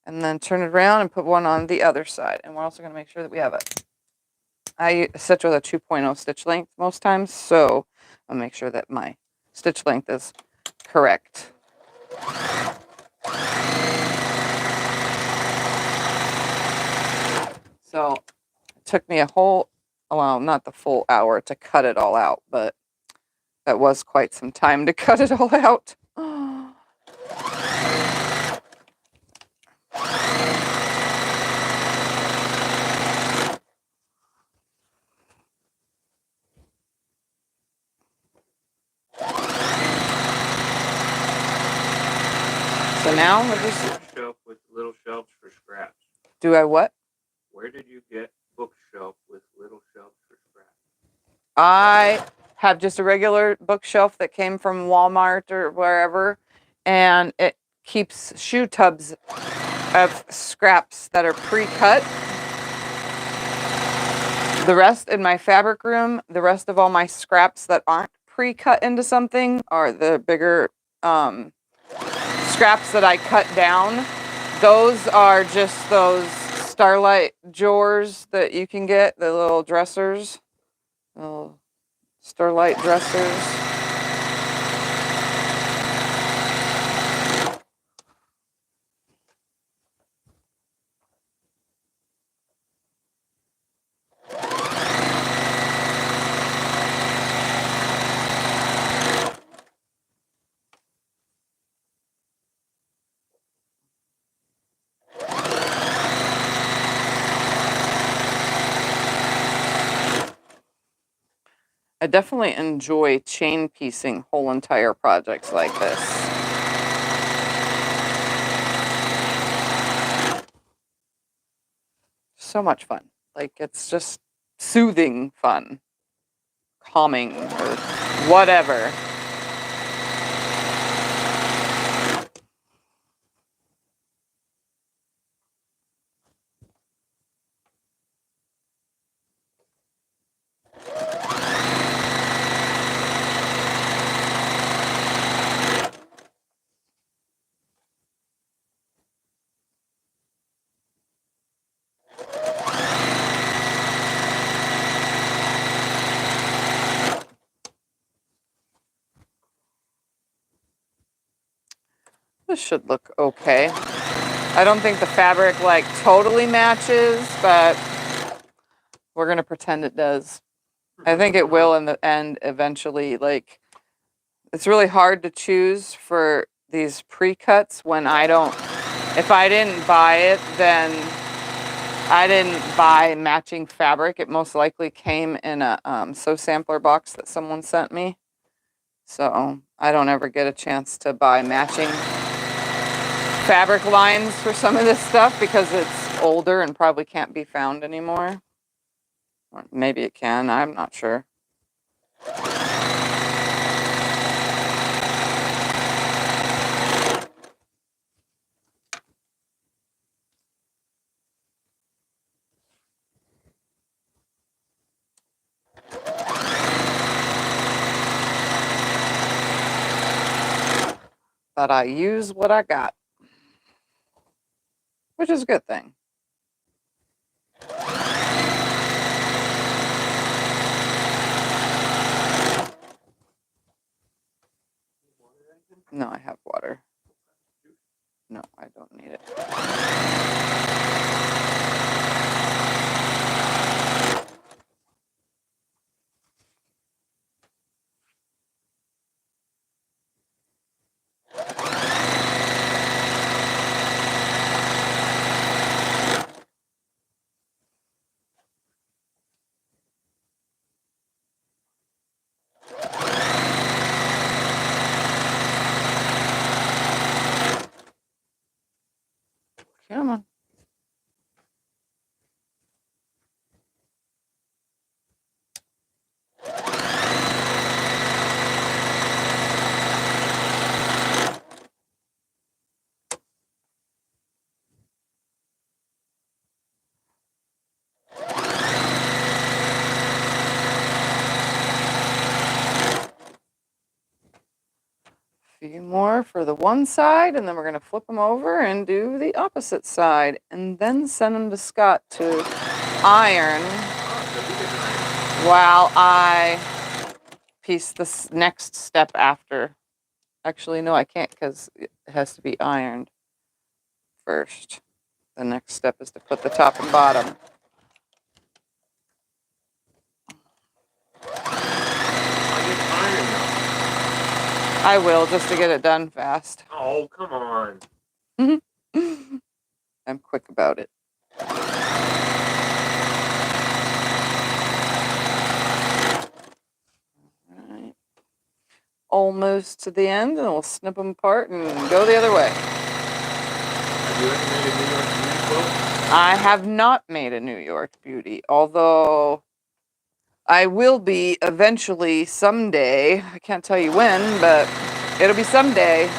and then turn it around and put one on the other side. And we're also going to make sure that we have it. I stitch with a 2.0 stitch length most times, so I'll make sure that my stitch length is correct. So it took me a whole, well, not the full hour to cut it all out, but that was quite some time to cut it all out. So now we're just Bookshelf with little shelves for scraps. Do I what? Where did you get bookshelf with little shelves for scraps? I have just a regular bookshelf that came from Walmart or wherever, and it keeps shoe tubs of scraps that are pre-cut. The rest in my fabric room, the rest of all my scraps that aren't pre-cut into something are the bigger scraps that I cut down. Those are just those starlight drawers that you can get, the little dressers, little starlight dressers. I definitely enjoy chain piecing whole entire projects like this. So much fun. Like, it's just soothing fun. Calming or whatever. This should look okay. I don't think the fabric like totally matches, but we're gonna pretend it does. I think it will in the end eventually. Like, it's really hard to choose for these pre-cuts when I don't, if I didn't buy it, then I didn't buy matching fabric. It most likely came in a sew sampler box that someone sent me. So I don't ever get a chance to buy matching fabric lines for some of this stuff because it's older and probably can't be found anymore. Or maybe it can, I'm not sure. But I use what I got, which is a good thing. No, I have water. No, I don't need it. Come on. Few more for the one side, and then we're going to flip them over and do the opposite side, and then send them to Scott to iron while I piece this next step after. Actually, no, I can't because it has to be ironed first. The next step is to put the top and bottom. I will, just to get it done fast. Oh, come on. I'm quick about it. Right. Almost to the end, and we'll snip them apart and go the other way. Have you ever made a New York Beauty quilt? I have not made a New York Beauty, although I will be eventually someday. I can't tell you when, but it'll be someday.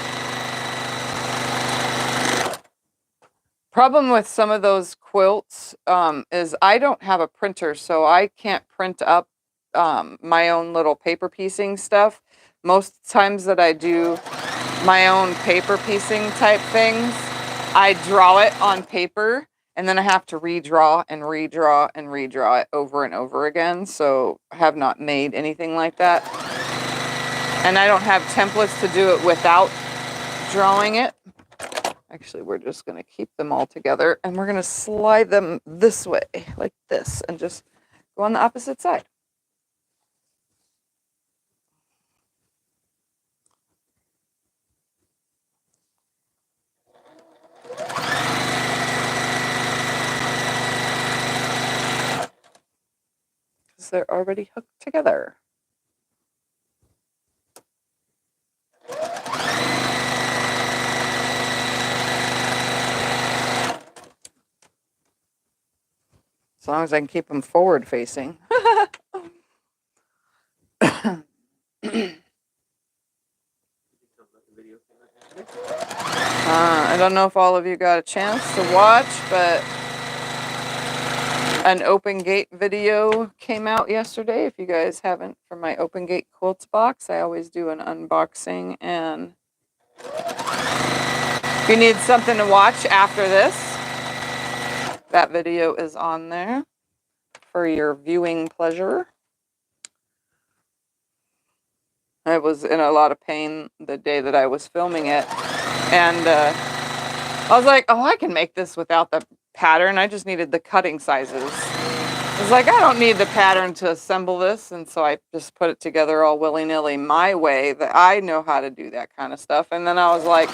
Problem with some of those quilts is I don't have a printer, so I can't print up my own little paper piecing stuff. Most times that I do my own paper piecing type things, I draw it on paper, and then I have to redraw and redraw and redraw it over and over again. So I have not made anything like that. And I don't have templates to do it without drawing it. Actually, we're just going to keep them all together, and we're going to slide them this way, like this, and just go on the opposite side. Because they're already hooked together. As long as I can keep them forward facing. I don't know if all of you got a chance to watch, but an open gate video came out yesterday. If you guys haven't, for my open gate quilts box, I always do an unboxing, and if you need something to watch after this, that video is on there for your viewing pleasure. I was in a lot of pain the day that I was filming it, and I was like, oh, I can make this without the pattern. I just needed the cutting sizes. I was like, I don't need the pattern to assemble this, and so I just put it together all willy-nilly my way, that I know how to do that kind of stuff. And then I was like,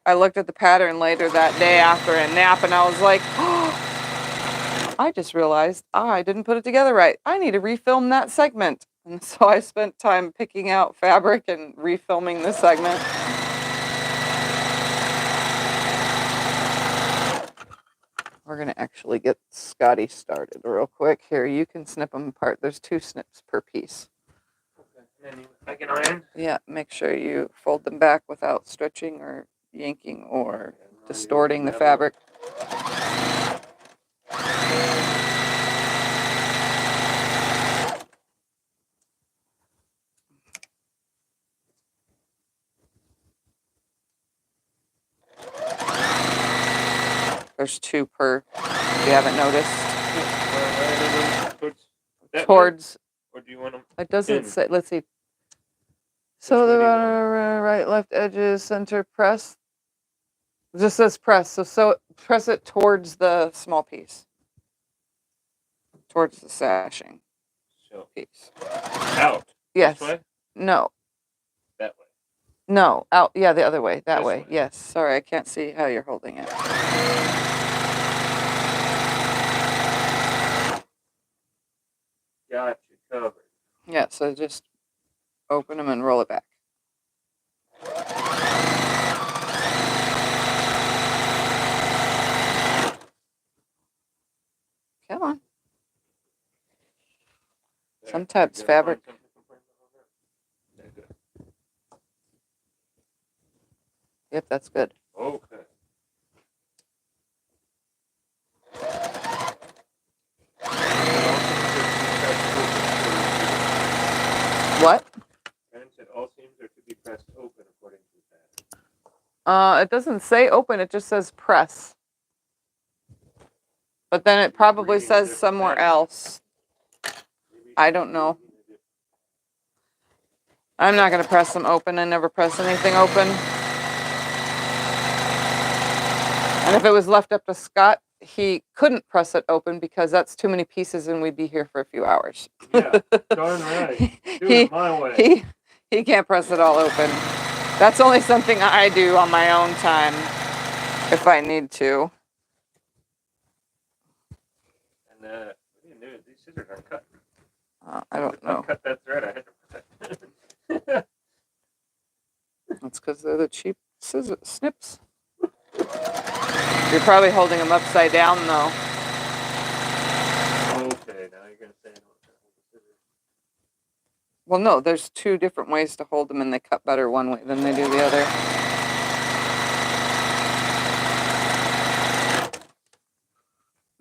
I looked at the pattern later that day after a nap, and I was like, oh, I just realized I didn't put it together right. I need to refilm that segment. And so I spent time picking out fabric and refilming the segment. We're going to actually get Scotty started real quick. Here, you can snip them apart. There's 2 snips per piece. Okay. And I can iron? Yeah, make sure you fold them back without stretching or yanking or distorting the fabric. There's 2 per, if you haven't noticed. Towards, or do you want them? it doesn't in? say, let's see. So the right, left edges, center, press. It just says press, so press it towards the small piece. Towards the sashing piece. Out? Yes. This way? No. That way? No, out, yeah, the other way, that This way. way. Yes, sorry, I can't see how you're holding it. Got you covered. Yeah, so just open them and roll it back. Sometimes Did I fabric. find something to complain about? Yeah, good. Yep, that's good. Okay. What? Brandon said all seams are to be pressed open according to that. It doesn't say open, it just says press. But then it probably Reading a says different somewhere pattern. else. Maybe I she's don't know. reading a different- I'm not going to press them open. I never press anything open. And if it was left up to Scott, he couldn't press it open because that's too many pieces and we'd be here for a few hours. Yeah, darn right. Do he, it my way. he can't press it all open. That's only something I do on my own time if I need to. And what do you do? These scissors aren't cut. I don't know. Cut that thread. I had to put that. That's because they're the cheap scissors, snips. You're probably holding them upside down though. Okay, now you're gonna say I don't hold the scissors. Well, no, there's two different ways to hold them and they cut better one way than they do the other.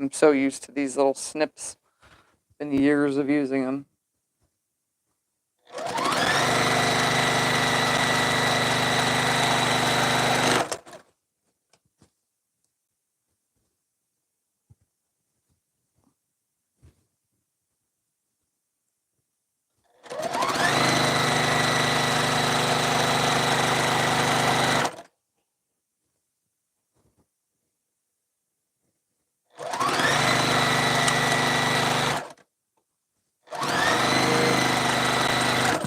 I'm so used to these little snips. Been years of using them.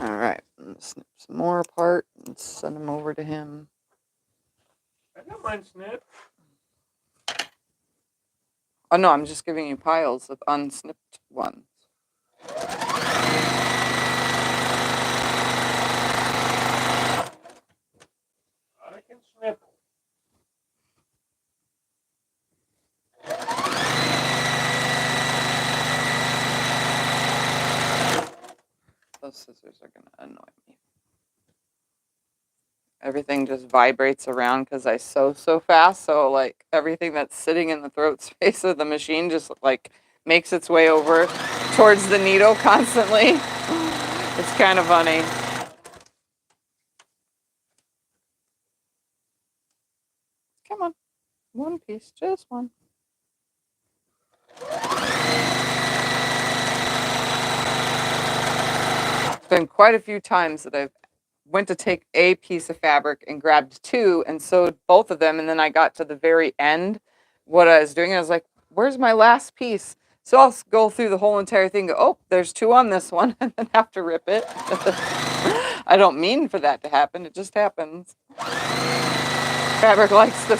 All right, snip some more apart and send them over to him. I don't mind snip. Oh no, I'm just giving you piles of unsnipped ones. I can snip. Those scissors are gonna annoy me. Everything just vibrates around because I sew so fast. So like everything that's sitting in the throat space of the machine just like makes its way over towards the needle constantly. It's kind of funny. Come on, one piece, just one. It's been quite a few times that I've went to take a piece of fabric and grabbed two and sewed both of them, and then I got to the very end what I was doing and I was like, where's my last piece? So I'll go through the whole entire thing, go, oh, there's two on this one, and then have to rip it. I don't mean for that to happen, it just happens. Fabric likes to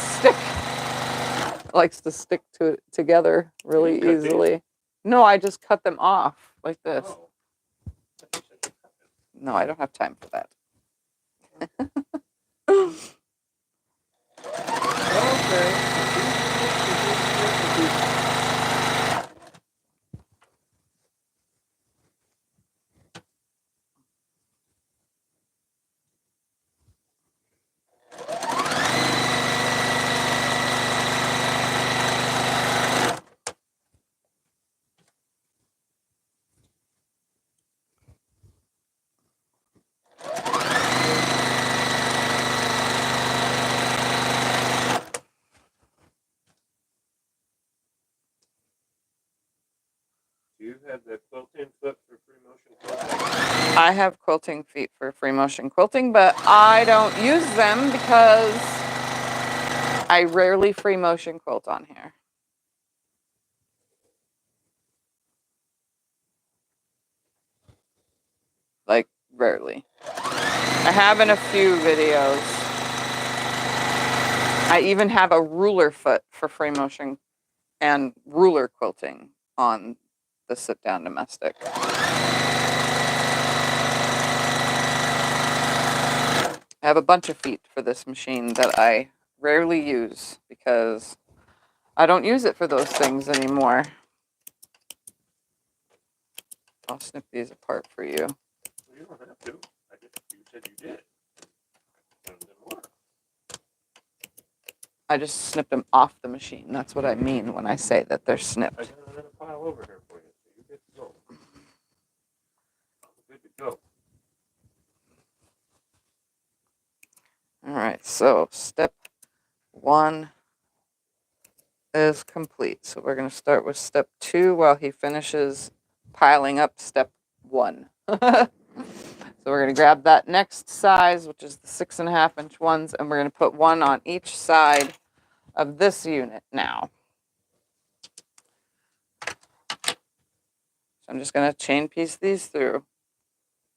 together really easily. No, I just cut them off like this. Oh. No, I don't have time for that. Do you have the quilting foot for free motion quilting? I have quilting feet for free motion quilting, but I don't use them because I rarely free motion quilt on here. Like, rarely. I have in a few videos. I even have a ruler foot for free motion and ruler quilting on the sit-down domestic. I have a bunch of feet for this machine that I rarely use because I don't use it for those things anymore. I'll snip these apart for you. Well, you don't have to. You said you did. None of them work. I just snipped them off the machine. That's what I mean when I say that they're I snipped. got another pile over here for you, so you get to go. Good to go. All right, so step 1 is complete. So we're going to start with step 2 while he finishes piling up step 1. So we're going to grab that next size, which is the 6.5-inch ones, and we're going to put one on each side of this unit now. So I'm just going to chain piece these through.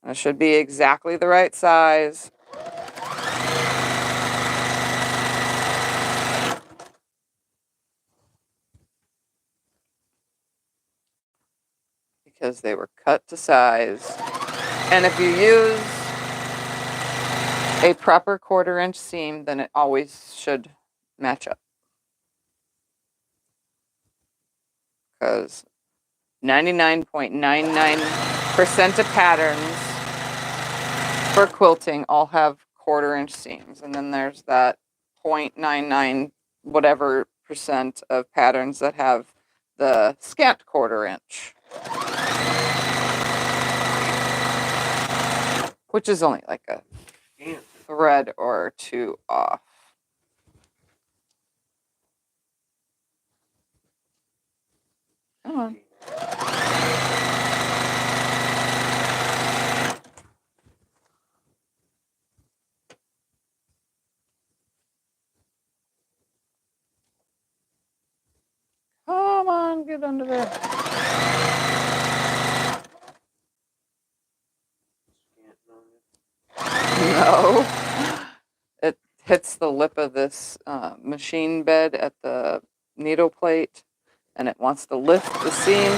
And it should be exactly the right size. Because they were cut to size. And if you use a proper 1/4-inch seam, then it always should match up. Because 99.99% of patterns for quilting all have 1/4-inch seams. And then there's that 0.99 whatever percent of patterns that have the scant 1/4-inch. Which is only like a thread or 2 off. Come on. Come on, get under there. No. It hits the lip of this machine bed at the needle plate, and it wants to lift the seam.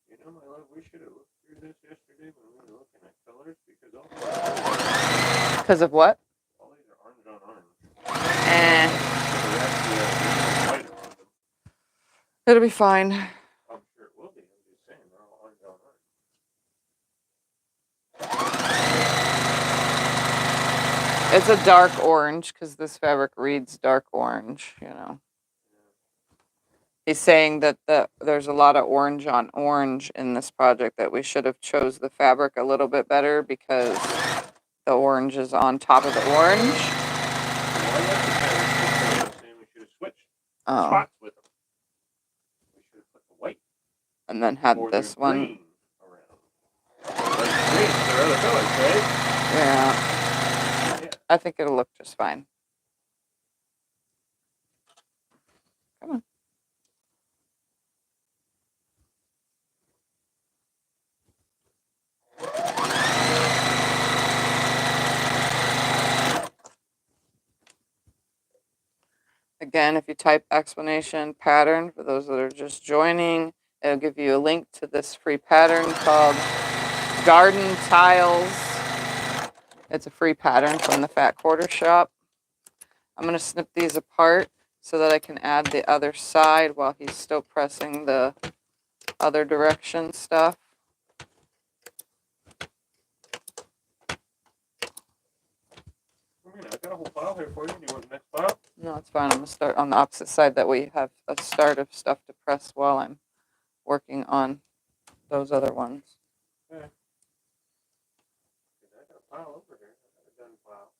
You know, my love, we should have looked through this yesterday when we were looking at colors, because Because of what? all these are orange on orange. It'll be fine. I'm sure it will be. I'm just saying, they're all orange on orange. It's a dark orange because this fabric reads dark orange, you know. He's saying that there's a lot of orange on orange in this project, that we should have chose the fabric a little bit better because the orange is on top of the orange. Well, we should have switched spots with them. We should have put the white. And then had or this the one. Green around. Like green, there are other colors, right? Yeah. Yeah. I think it'll look just fine. Come on. Again, if you type explanation pattern, for those that are just joining, it'll give you a link to this free pattern called Garden Tiles. It's a free pattern from the Fat Quarter Shop. I'm going to snip these apart so that I can add the other side while he's still pressing the other direction stuff. I've got a whole file here for you. Do you want the next file? No, it's fine. I'm going to start on the opposite side. That way you have a start of stuff to press while I'm working on those other ones. Okay. I got a file over here. I got a done file.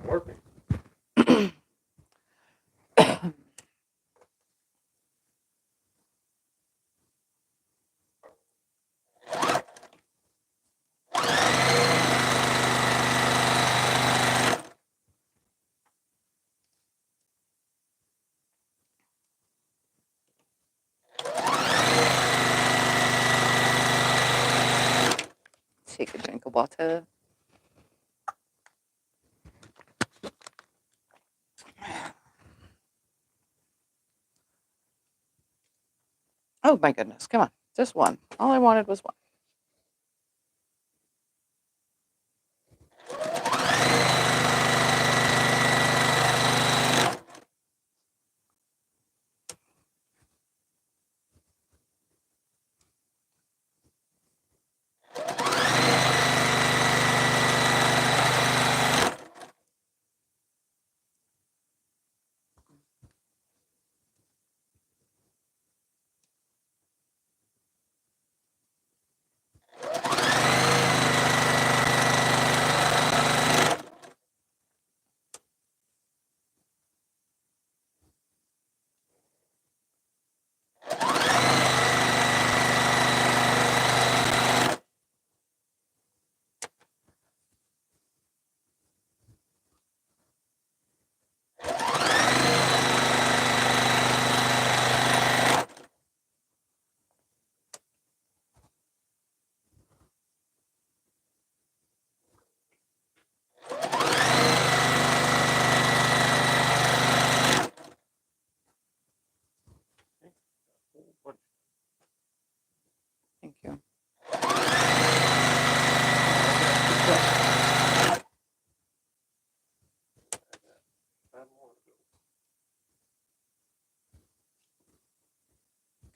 Working. Take a drink of water. Oh my goodness, come on. Just one. All I wanted was one.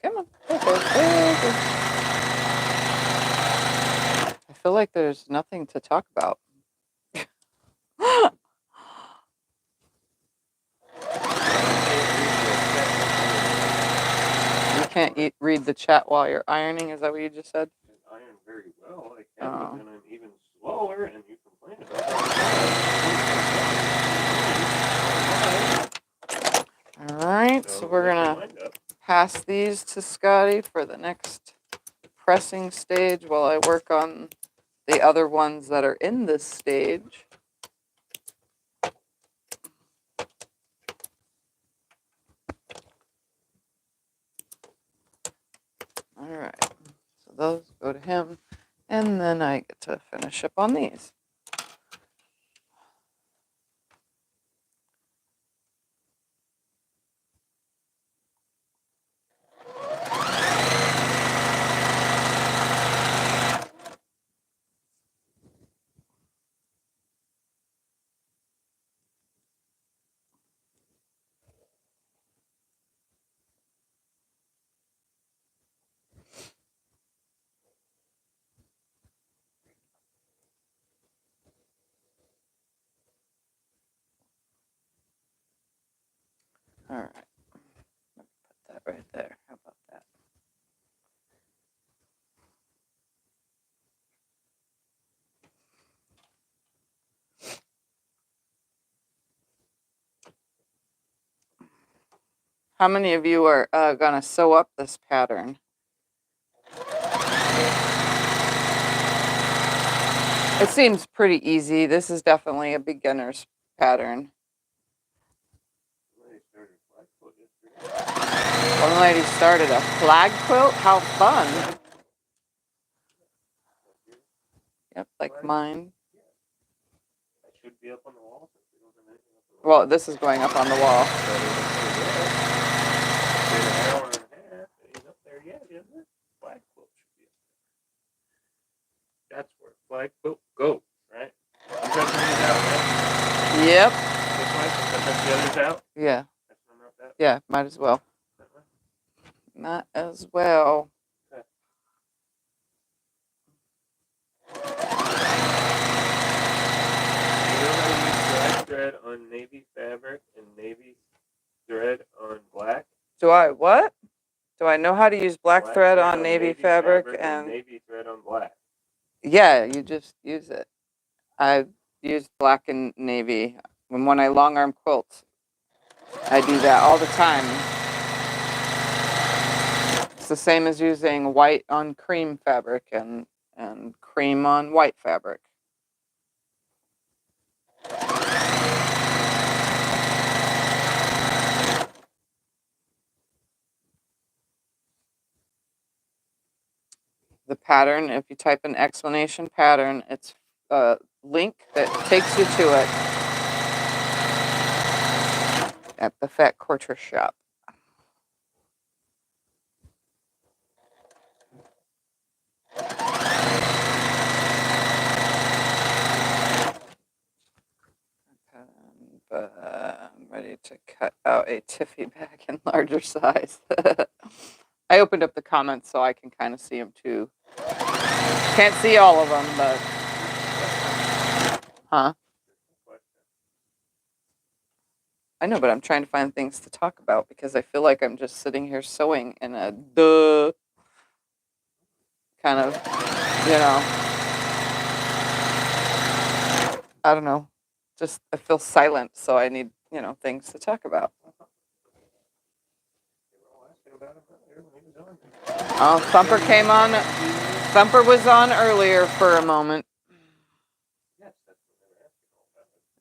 Come on. Okay. I feel like there's nothing to talk about. You can't read the chat while you're ironing. Is that what you just said? I iron very well. I can, but then I'm even slower, and you complain about that. All right, so we're gonna pass these to Scotty for the next pressing stage while I work on the other ones that are in this stage. All right, so those go to him, and then I get to finish up on these. All right, put that right there. How about that? How many of you are gonna sew up this pattern? It seems pretty easy. This is definitely a beginner's pattern. One lady started a flag quilt. How fun! Yep, like mine. That should be up on the wall. Well, this is going up on the wall. Flag quilt should be up there. That's where flag quilt goes, right? I'm pressing these out, right? Yep. This way, press the others out. Yeah. Press them out that. Yeah, might as well. Might as well. Okay. You know how to use black thread on navy fabric and navy thread on black? Do I what? Do I know how to use black thread on navy fabric and navy thread on black? Yeah, you just use it. I've used black and navy when I long arm quilt. I do that all the time. It's the same as using white on cream fabric and cream on white fabric. The pattern, if you type in explanation pattern, it's a link that takes you to it at the Fat Quarter Shop. But I'm ready to cut out a Tiffy bag in larger size. I opened up the comments so I can kind of see them too. Can't see all of them, but huh? I know, but I'm trying to find things to talk about because I feel like I'm just sitting here sewing in a duh kind of, you know. I don't know. Just I feel silent, so I need, things to talk about. Oh, Thumper came on. Thumper was on earlier for a moment.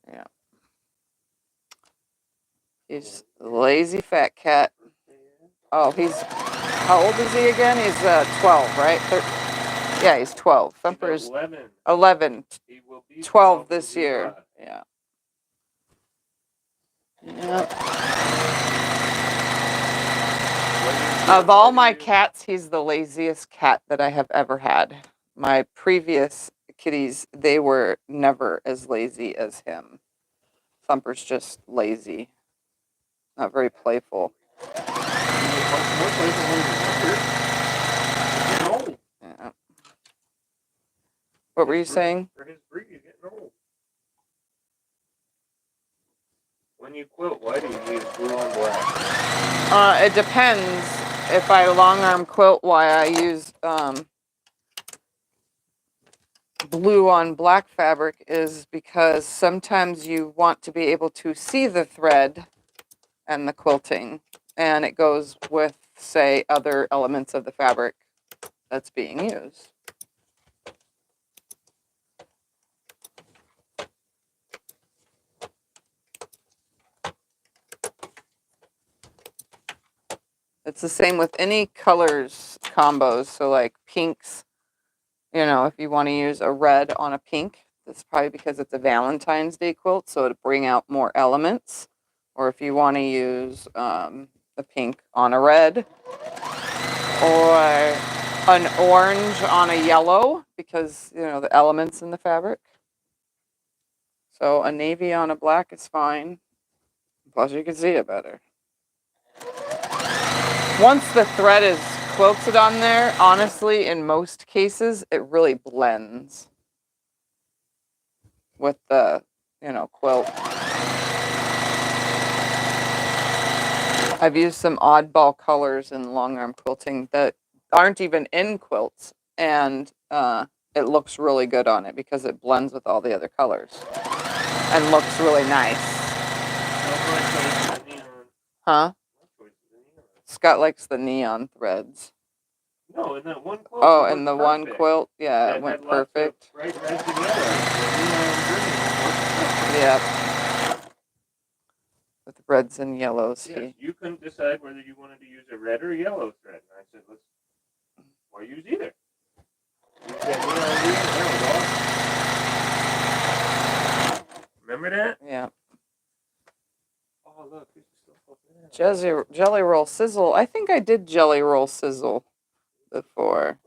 Yeah. He's a lazy fat cat. Oh, how old is he again? He's 12, right? Yeah, he's 12. Thumper is 11. He will be 12 this year. Yeah. Yep. Of all my cats, he's the laziest cat that I have ever had. My previous kitties, they were never as lazy as him. Thumper's just lazy. Not very playful. What were you saying? For his breed, he's getting old. When you quilt, why do you use blue on black? It depends. If I long arm quilt, why I use blue on black fabric is because sometimes you want to be able to see the thread and the quilting, and it goes with, say, other elements of the fabric that's being used. It's the same with any colors combos. So like pinks, you know, if you want to use a red on a pink, that's probably because it's a Valentine's Day quilt, so it'll bring out more elements. Or if you want to use the pink on a red, or an orange on a yellow, because, you know, the elements in the fabric. So a navy on a black is fine. Plus you can see it better. Once the thread is quilted on there, honestly, in most cases, it really blends with the, you know, quilt. I've used some oddball colors in long arm quilting that aren't even in quilts, and it looks really good on it because it blends with all the other colors and looks really nice. Huh? Scott likes the neon threads. No, in that one quilt. Oh, and the one quilt, yeah, it went perfect. Bright reds and yellows. Yep. With reds and yellows. Yes, you couldn't decide whether you wanted to use a red or yellow thread. And I said, why use either? You said, remember that? Yeah. Oh, look, this is still Jelly roll sizzle. I think I did jelly roll sizzle before.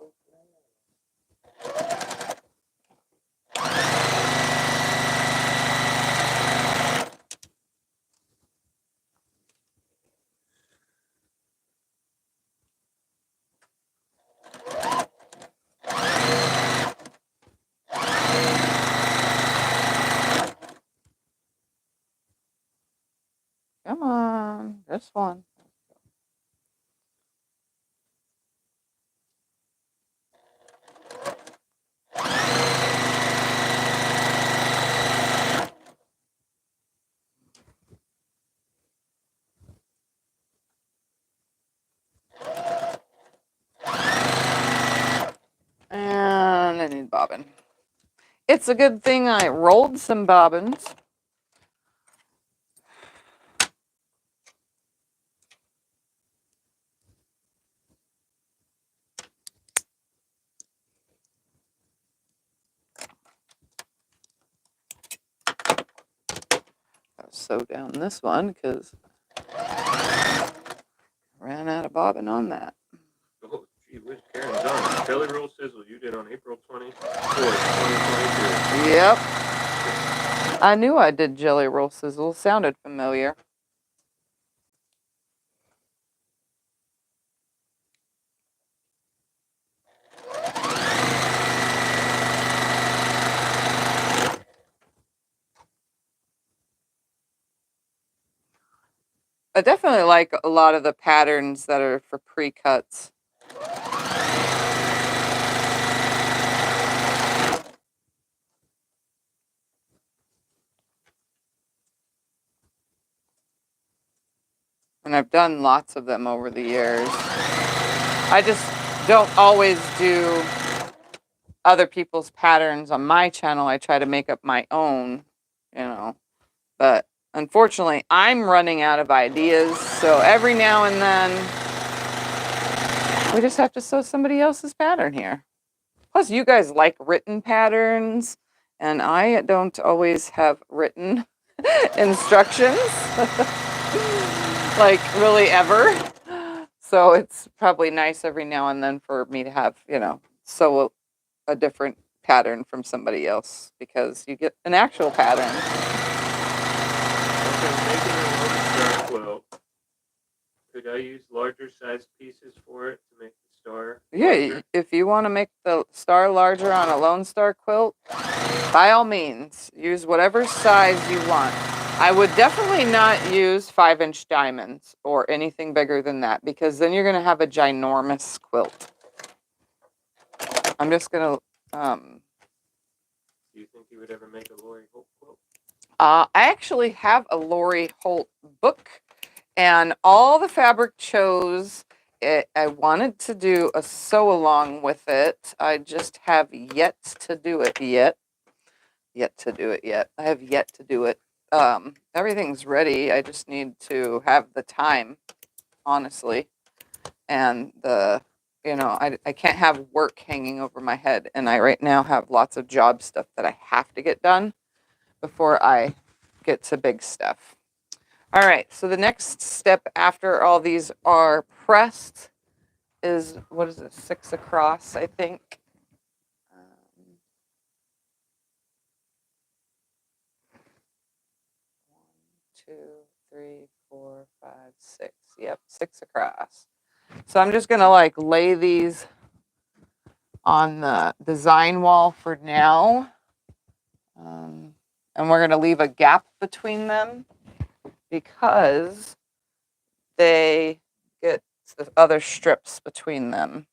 Come on, this one. And I need bobbin. It's a good thing I rolled some bobbins. I'll sew down this one because I ran out of bobbin on that. Oh, gee whiz, Karen's done. Jelly roll sizzle you did on April 24th, 2022. Yep. I knew I did jelly roll sizzle. Sounded familiar. I definitely like a lot of the patterns that are for pre-cuts. And I've done lots of them over the years. I just don't always do other people's patterns on my channel. I try to make up my own, you know. But unfortunately, I'm running out of ideas. So every now and then, we just have to sew somebody else's pattern here. Plus, you guys like written patterns, and I don't always have written instructions. Like, really ever. So it's probably nice every now and then for me to have, you know, sew a different pattern from somebody else, because you get an actual pattern. Making a Lone Star quilt. Could I use larger size pieces for it to make the star? Yeah, if you want to make the star larger on a Lone Star quilt, by all means, use whatever size you want. I would definitely not use 5-inch diamonds or anything bigger than that, because then you're going to have a ginormous quilt. I'm just going to... Do you think you would ever make a Lori Holt quilt? I actually have a Lori Holt book, and all the fabric chose it. I wanted to do a sew along with it. I just have yet to do it yet. I have yet to do it. Everything's ready. I just need to have the time, honestly. And I can't have work hanging over my head. And I right now have lots of job stuff that I have to get done before I get to big stuff. All right, so the next step after all these are pressed is, what is it, 6 across, I think. 1, 2, 3, 4, 5, 6. Yep, 6 across. So I'm just gonna like lay these on the design wall for now. And we're gonna leave a gap between them because they get the other strips between them.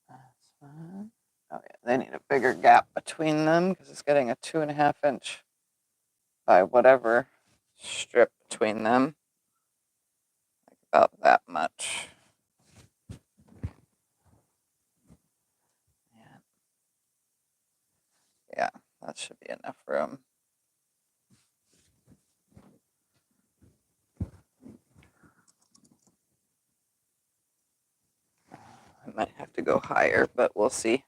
That's fine. Oh yeah, they need a bigger gap between them because it's getting a 2.5-inch by whatever strip between them. Like about that much. Yeah, that should be enough room. I might have to go higher, but we'll see.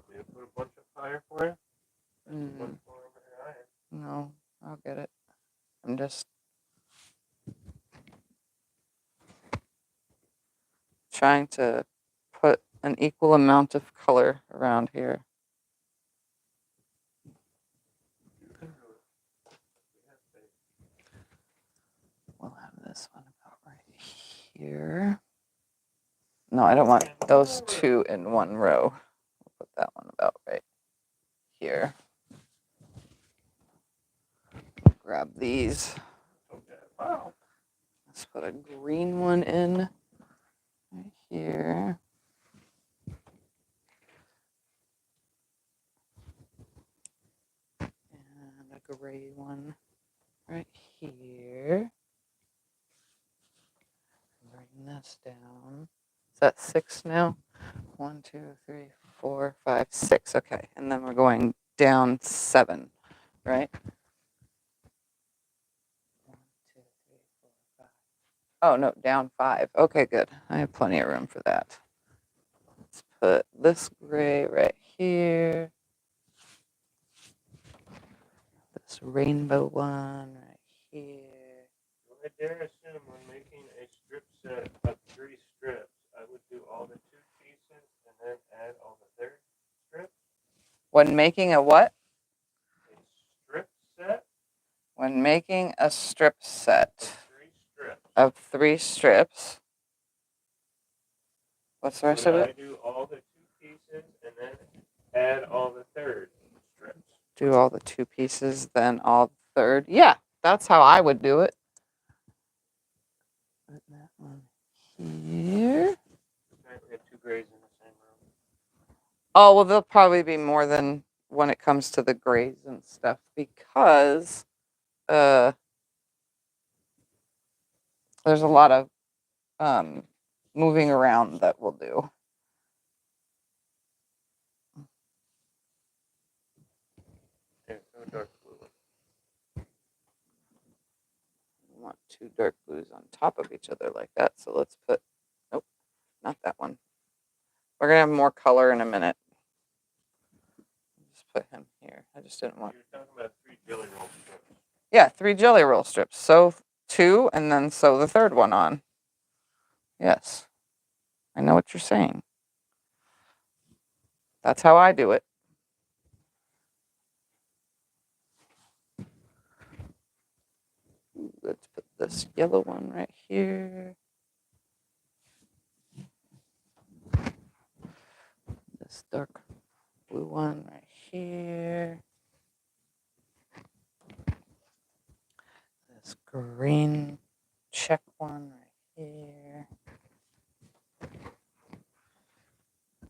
Did I put a bunch of fire for you? No, I'll get it. I'm just trying to put an equal amount of color around here. We'll have this one about right here. No, I don't want those two in one row. We'll put that one about right here. Grab these. Let's put a green one in right here. And a gray one right here. Bring this down. Is that 6 now? 1, 2, 3, 4, 5, 6. Okay, and then we're going down 7, right? 1, 2, 3, 4, 5. Oh no, down 5. Okay, good. I have plenty of room for that. Let's put this gray right here. This rainbow one right here. I dare assume when making a strip set of 3 strips, I would do all the 2 pieces and then add all the 3rd strip. When making a what? A strip set. When making a strip set of 3 strips. Of 3 strips. What's the rest of it? I do all the 2 pieces and then add all the 3rd strips. Do all the 2 pieces, then all the 3rd. Yeah, that's how I would do it. Put that one here. We have 2 grays in the same room. Oh, well, there'll probably be more than when it comes to the grays and stuff because there's a lot of moving around that we'll do. Okay, so dark blue. I want 2 dark blues on top of each other like that. So let's put, nope, not that one. We're going to have more color in a minute. Just put him here. I just didn't want. You're talking about 3 jelly roll strips. Yeah, 3 jelly roll strips. Sew 2 and then sew the 3rd one on. Yes. I know what you're saying. That's how I do it. this yellow one right here. This dark blue one right here. This green check one right here.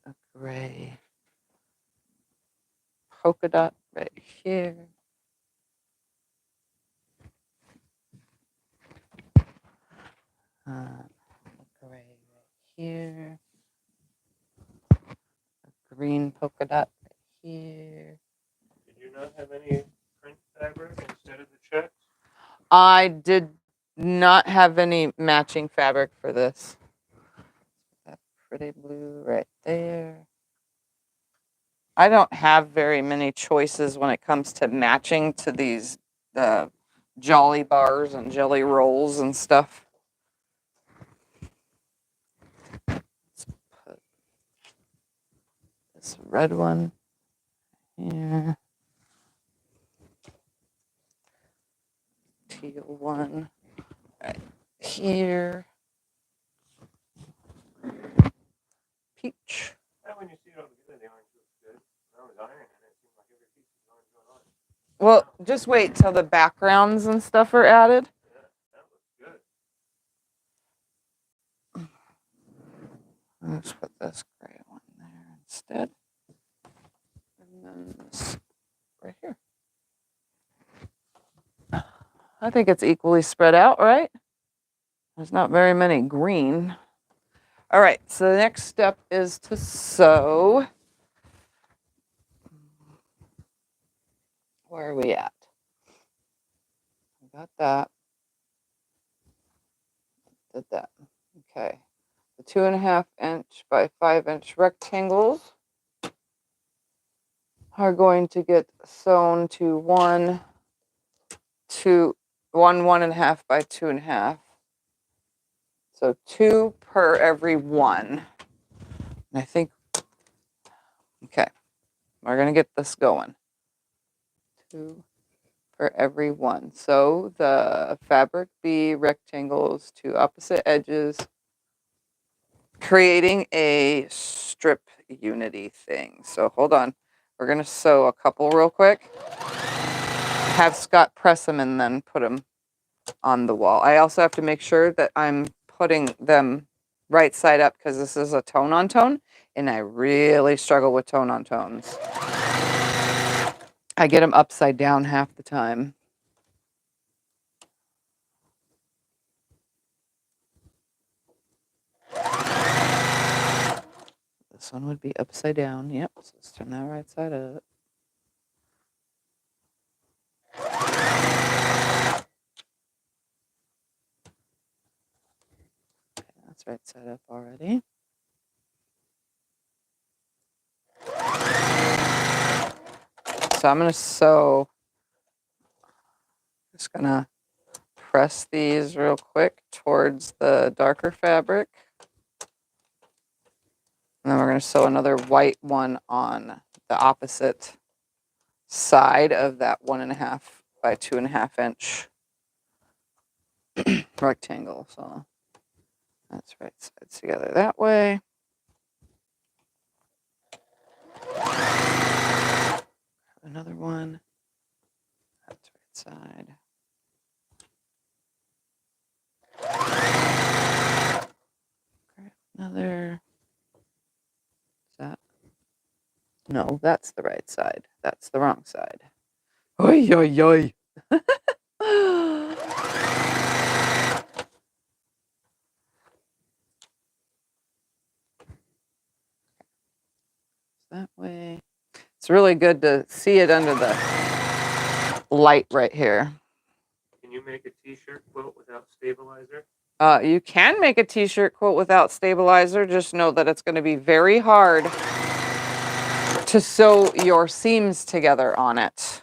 A gray polka dot right here. A gray right here. A green polka dot right here. Did you not have any print fabric instead of the checks? I did not have any matching fabric for this. That pretty blue right there. I don't have very many choices when it comes to matching to these Jolly bars and jelly rolls and stuff. Let's put this red one here. Teal one right here. Peach. When you see it all together, the orange looks good. When I was ironing it, it seemed like every piece was orange on orange. Well, just wait till the backgrounds and stuff are added. Yeah, that looks good. Let's put this gray one there instead. And then this right here. I think it's equally spread out, right? There's not very many green. All right, so the next step is to sew. Where are we at? I got that. Did that. Okay. The 2.5 inch by 5 inch rectangles are going to get sewn to 1, 1.5 by 2.5. So 2 per every 1. And I think, okay, we're going to get this going. 2 per every 1. So the fabric B rectangles to opposite edges, creating a strip unity thing. So hold on. We're going to sew a couple real quick. Have Scott press them and then put them on the wall. I also have to make sure that I'm putting them right side up because this is a tone on tone and I really struggle with tone on tones. I get them upside down half the time. This one would be upside down. Yep, so let's turn that right side up. Okay, that's right side up already. So I'm going to sew, just going to press these real quick towards the darker fabric. And then we're going to sew another white one on the opposite side of that 1.5 by 2.5 inch rectangle. So that's right sides together that way. Another one. That's right side. Grab another. Is that? No, that's the right side. That's the wrong side. Oi, oi, oi. That way. It's really good to see it under the light right here. Can you make a t-shirt quilt without stabilizer? You can make a t-shirt quilt without stabilizer. Just know that it's going to be very hard to sew your seams together on it.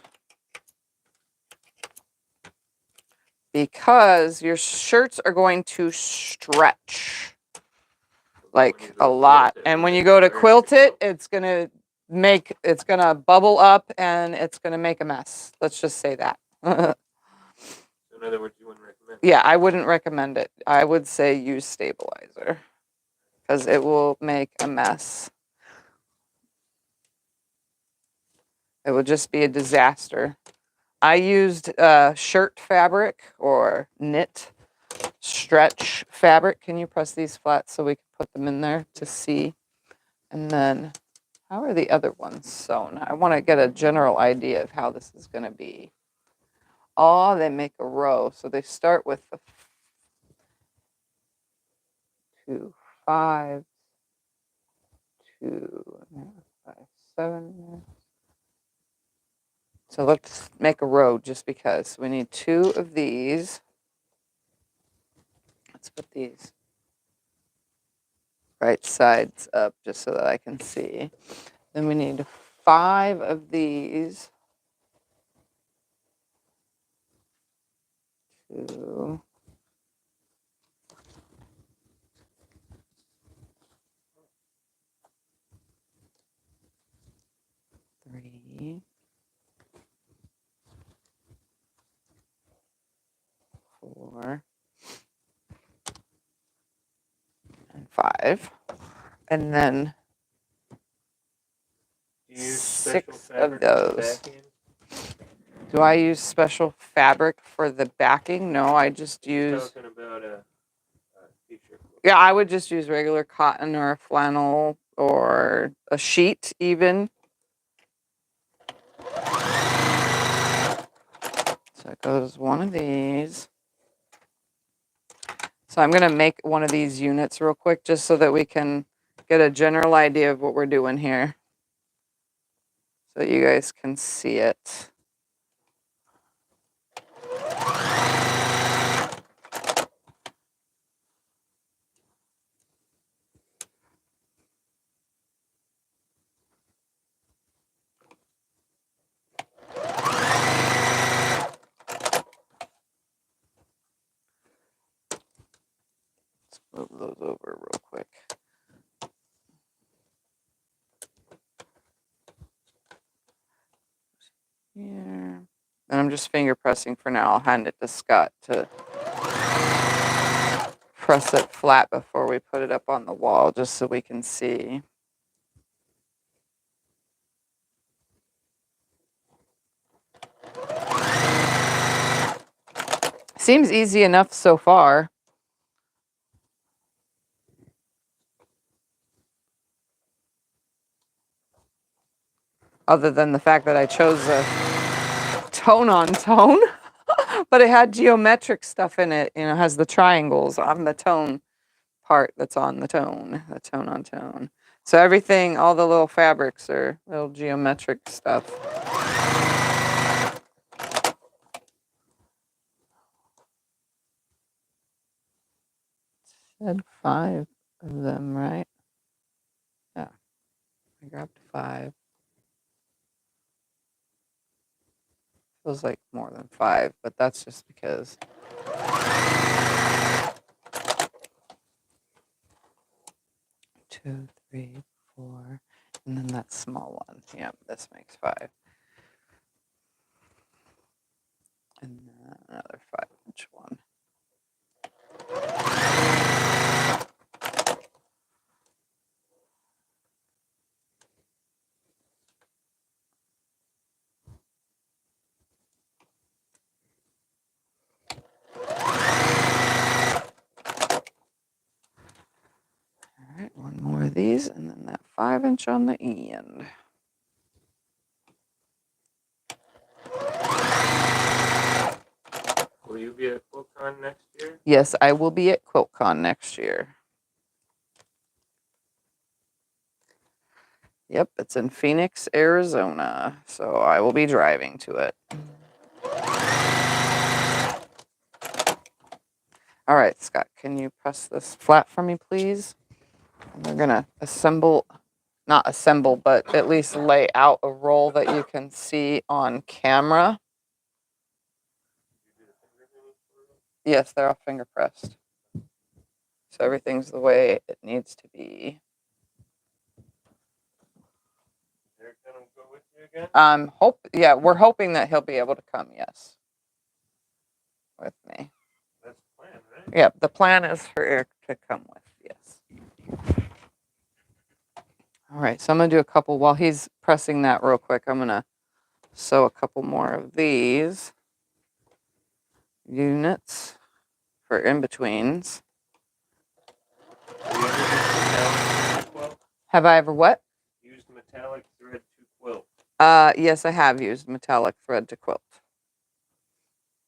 Because your shirts are going to stretch like a lot. And when you go to quilt it, it's going to bubble up and it's going to make a mess. Let's just say that. So in other words, you wouldn't recommend recommend. Yeah, I wouldn't recommend it. I would say use stabilizer because it will make a mess. It would just be a disaster. I used shirt fabric or knit stretch fabric. Can you press these flat so we can put them in there to see? And then, how are the other ones sewn? I want to get a general idea of how this is going to be. Oh, they make a row. So they start with the 2, 5, 2, 5, 7. So let's make a row just because. We need 2 of these. Let's put these right sides up just so that I can see. Then we need 5 of these. 2. 3. 4. And 5. And then Do you use 6 special of fabric for the those. backing? Do I use special fabric for the backing? No, I just use. Talking about a t-shirt. Yeah, I would just use regular cotton or a flannel or a sheet even. So it goes one of these. So I'm going to make one of these units real quick just so that we can get a general idea of what we're doing here. So you guys can see it. Let's move those over real quick. Here. And I'm just finger pressing for now. I'll hand it to Scott to press it flat before we put it up on the wall just so we can see. Seems easy enough so far. Other than the fact that I chose a tone on tone, but it had geometric stuff in it. You know, it has the triangles on the tone part that's on the tone on tone. So everything, all the little fabrics are little geometric stuff. Said 5 of them, right? Yeah, I grabbed 5. Feels like more than 5, but that's just because. Two, 3, 4, and then that small one. Yeah, this makes 5. And then another 5-inch one. All right, one more of these, and then that 5-inch on the end. Will you be at QuiltCon next year? Yes, I will be at QuiltCon next year. Yep, it's in Phoenix, Arizona, so I will be driving to it. All right, Scott, can you press this flat for me, please? And we're gonna assemble, not assemble, but at least lay out a roll that you can see on camera. Yes, they're all finger pressed. So everything's the way it needs to be. They're gonna go with you again? Yeah, we're hoping that he'll be able to come, yes. With me. right? Yep, the plan is for Eric to come with, yes. All right, so I'm gonna do a couple, while he's pressing that real quick, I'm gonna sew a couple more of these units for in-betweens. Have you ever used metallic quilt? Have I ever what? Used metallic thread to quilt. Yes, I have used metallic thread to quilt.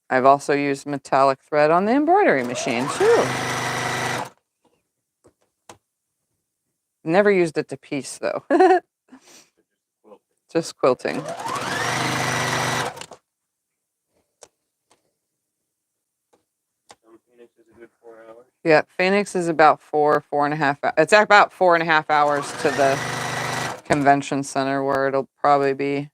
I've also used metallic thread on the embroidery machine too. Never used it to piece though. Just quilting. Phoenix is a good 4 hours. Yeah, Phoenix is about 4.5. It's about 4.5 hours to the convention center where it'll probably be.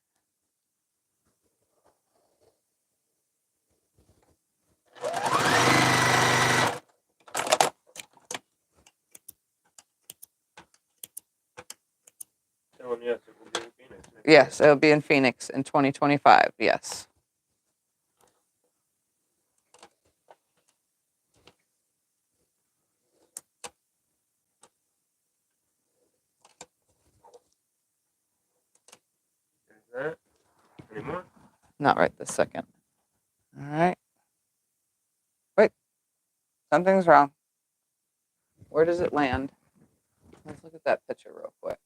Telling yes, it will be in Phoenix. Yes, it'll be in Phoenix in 2025. Yes. There's that. Any more? Not right this second. All right. Wait. Something's wrong. Where does it land? Let's look at that picture real quick.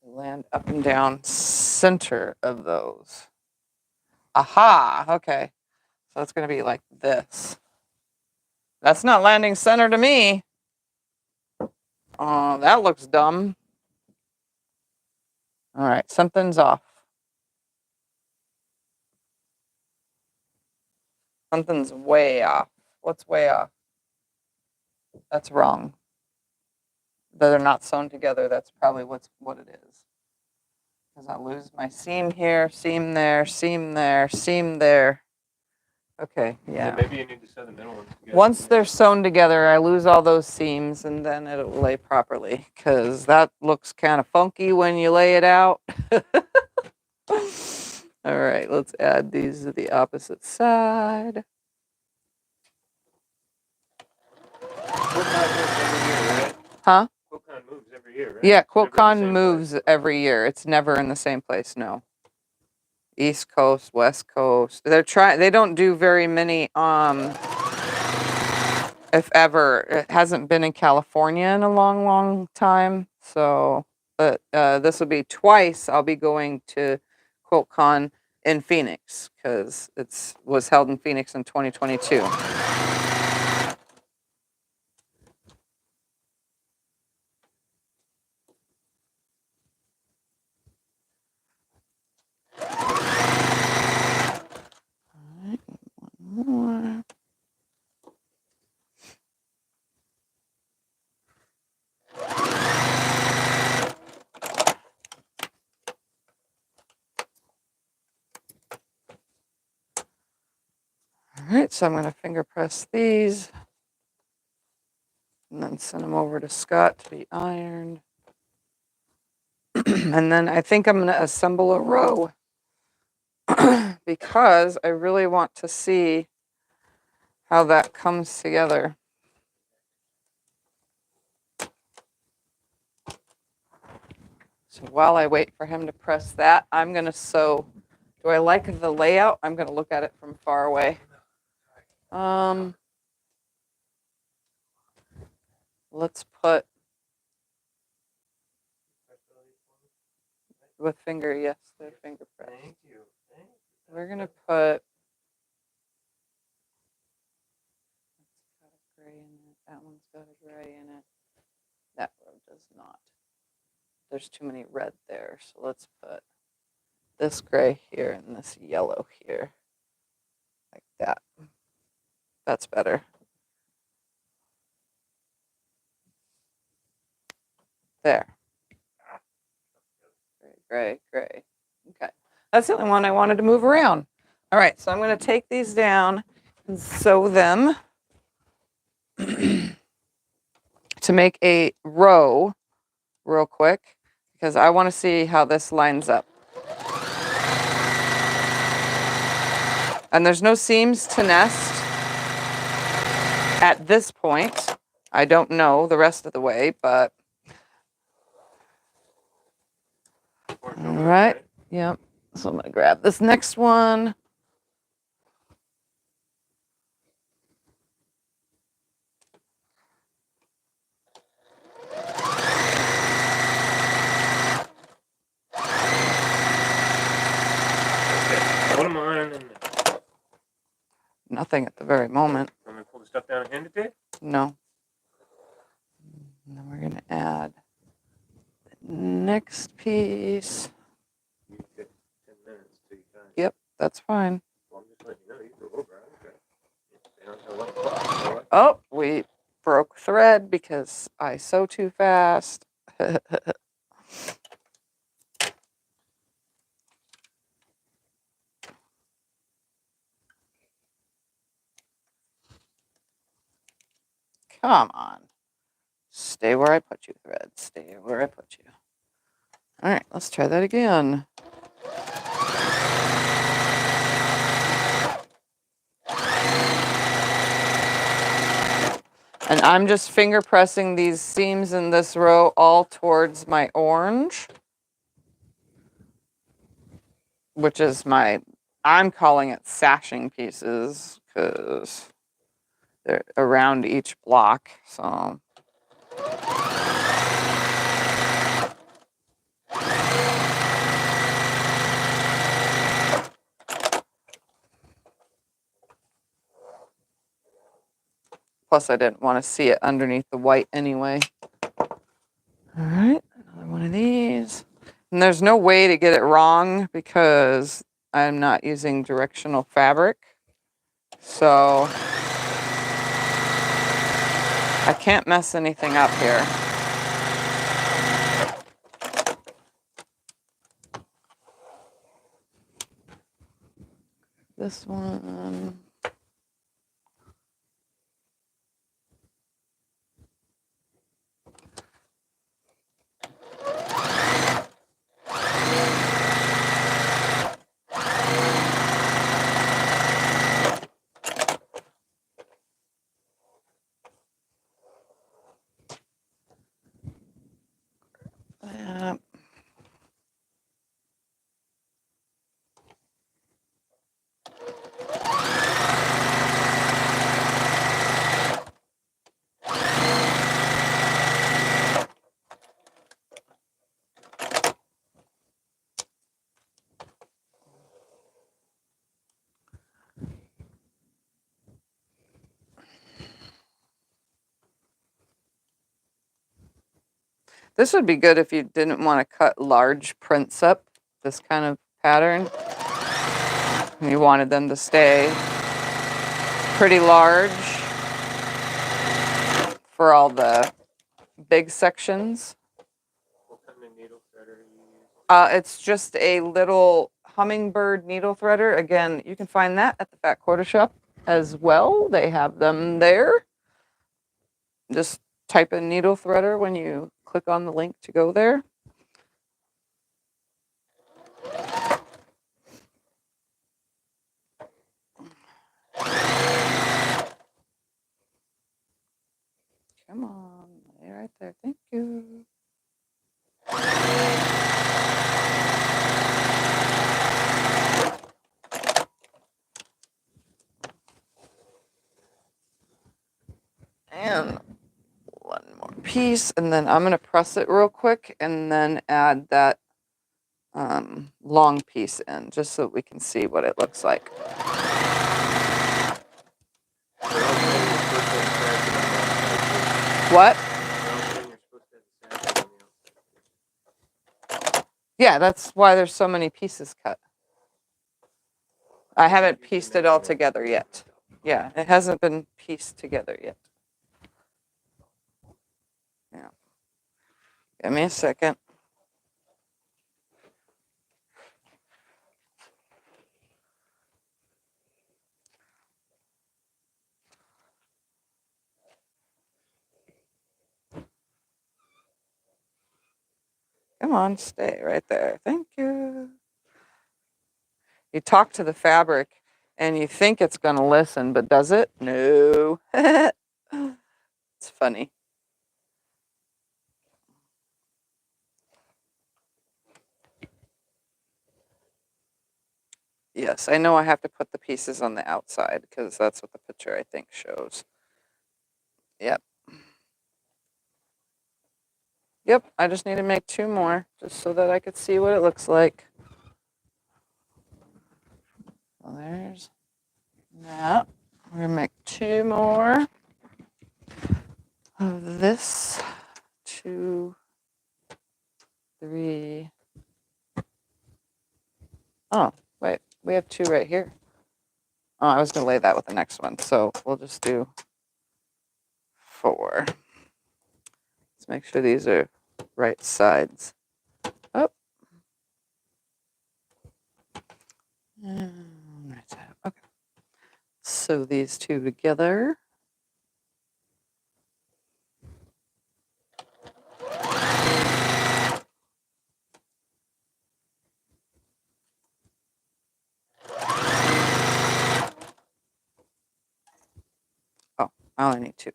Land up and down center of those. Aha. Okay. So it's going to be like this. That's not landing center to me. Oh, that looks dumb. All right. Something's off. Something's way off. What's way off? That's wrong. They're not sewn together. That's probably what it is. Because I lose my seam here, seam there, seam there, seam there. Okay, yeah. Maybe you need to sew the middle ones together. Once they're sewn together, I lose all those seams and then it'll lay properly. Because that looks kind of funky when you lay it out. All right, let's add these to the opposite side. QuiltCon moves every year, right? Huh? QuiltCon moves every year, right? Yeah, Never in the QuiltCon same moves place. every year. It's never in the same place, no. East Coast, West Coast. They don't do very many if ever. It hasn't been in California in a long, long time. So, but this will be twice I'll be going to QuiltCon in Phoenix because it was held in Phoenix in 2022. More. All right, so I'm going to finger press these and then send them over to Scott to be ironed. And then I think I'm going to assemble a row because I really want to see how that comes together. So while I wait for him to press that, I'm going to sew. Do I like the layout? I'm going to look at it from far away. Let's put with finger, yes, the finger press. Thank you. We're going to put gray in it. That one's got a gray in it. That row does not. There's too many red there, so let's put this gray here and this yellow here, like that. That's better. There. Gray, gray. Okay. That's the only one I wanted to move around. All right, so I'm going to take these down and sew them to make a row real quick because I want to see how this lines up. And there's no seams to nest at this point. I don't know the rest of the way, but all right. Yep. So I'm gonna grab this next one. What am I in there? Nothing at the very moment. I'm gonna pull the stuff down and hand it to you? No. And then we're gonna add the next piece. You get 10 minutes till you guys. Yep, that's fine. Well, I'm just letting you know you go over. I don't care. Stay on until 11 o'clock. Oh, we broke thread because I sew too fast. Come on. Stay where I put you, thread. Stay where I put you. All right, let's try that again. And I'm just finger pressing these seams in this row all towards my orange, which is I'm calling it sashing pieces because they're around each block, so. Plus, I didn't want to see it underneath the white anyway. All right, another one of these. And there's no way to get it wrong because I'm not using directional fabric. So I can't mess anything up here. This one. This would be good if you didn't want to cut large prints up, this kind of pattern. You wanted them to stay pretty large for all the big sections. What kind of needle threader are you using? It's just a little hummingbird needle threader. Again, you can find that at the Fat Quarter Shop as well. They have them there. Just type in needle threader when you click on the link to go there. Come on, lay right there. Thank you. And one more piece, and then I'm going to press it real quick and then add that long piece in just so we can see what it looks like. What? Yeah, that's why there's so many pieces cut. I haven't pieced it all together yet. Yeah, it hasn't been pieced together yet. Yeah. Give me a second. Come on, stay right there. Thank you. You talk to the fabric And you think it's going to listen, but does it? No. It's funny. Yes, I know I have to put the pieces on the outside because that's what the picture I think shows. Yep. Yep, I just need to make 2 more just so that I could see what it looks like. Well, there's that. We're gonna make 2 more of this. 2, 3. Oh, wait, we have 2 right here. Oh, I was gonna lay that with the next one, so we'll just do 4. Let's make sure these are right sides. Oh. Right side. Okay. Sew these 2 together. Oh, I only need 2.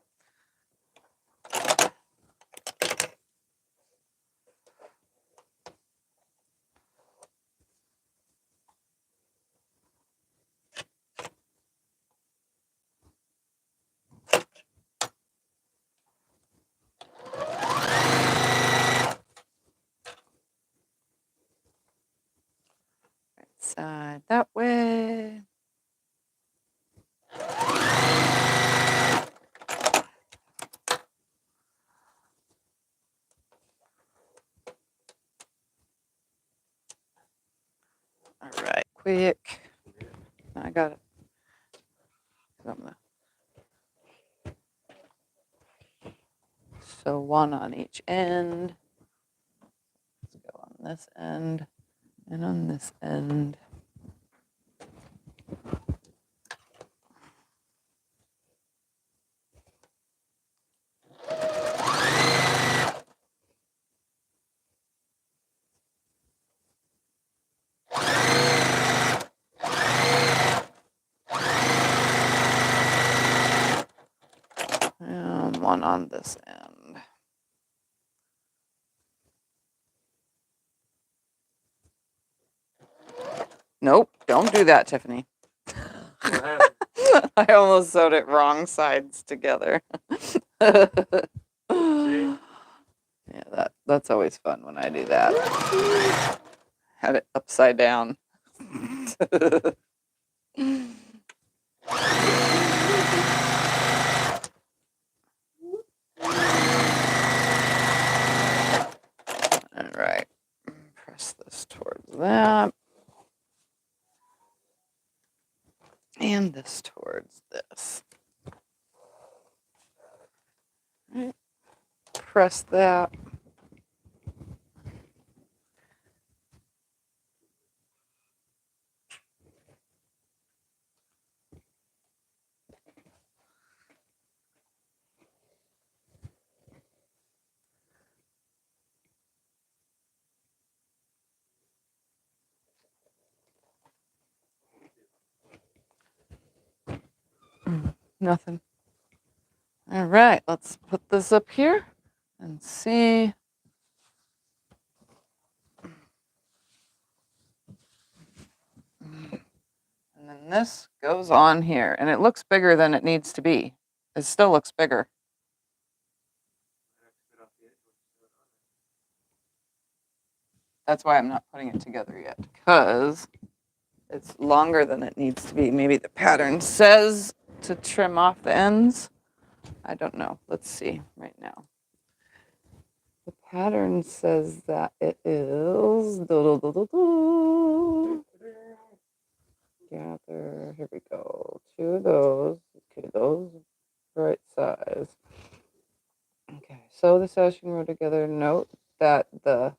Right side that way. All right, quick. I got it. I'm gonna sew 1 on each end. Let's go on this end and on this end. And 1 on this end. Nope, don't do that, Tiffany. I almost sewed it wrong sides together. Yeah, that's always fun when I do that. Had it upside down. All right, press this towards that. And this towards this. Right. Press that. Nothing. All right, let's put this up here and see. And then this goes on here, and it looks bigger than it needs to be. It still looks bigger. That's why I'm not putting it together yet, because it's longer than it needs to be. Maybe the pattern says to trim off the ends. I don't know. Let's see right now. The pattern says that it is gather. Here we go. 2 of those. Okay, those right size. Okay, sew the sashing row together. Note that the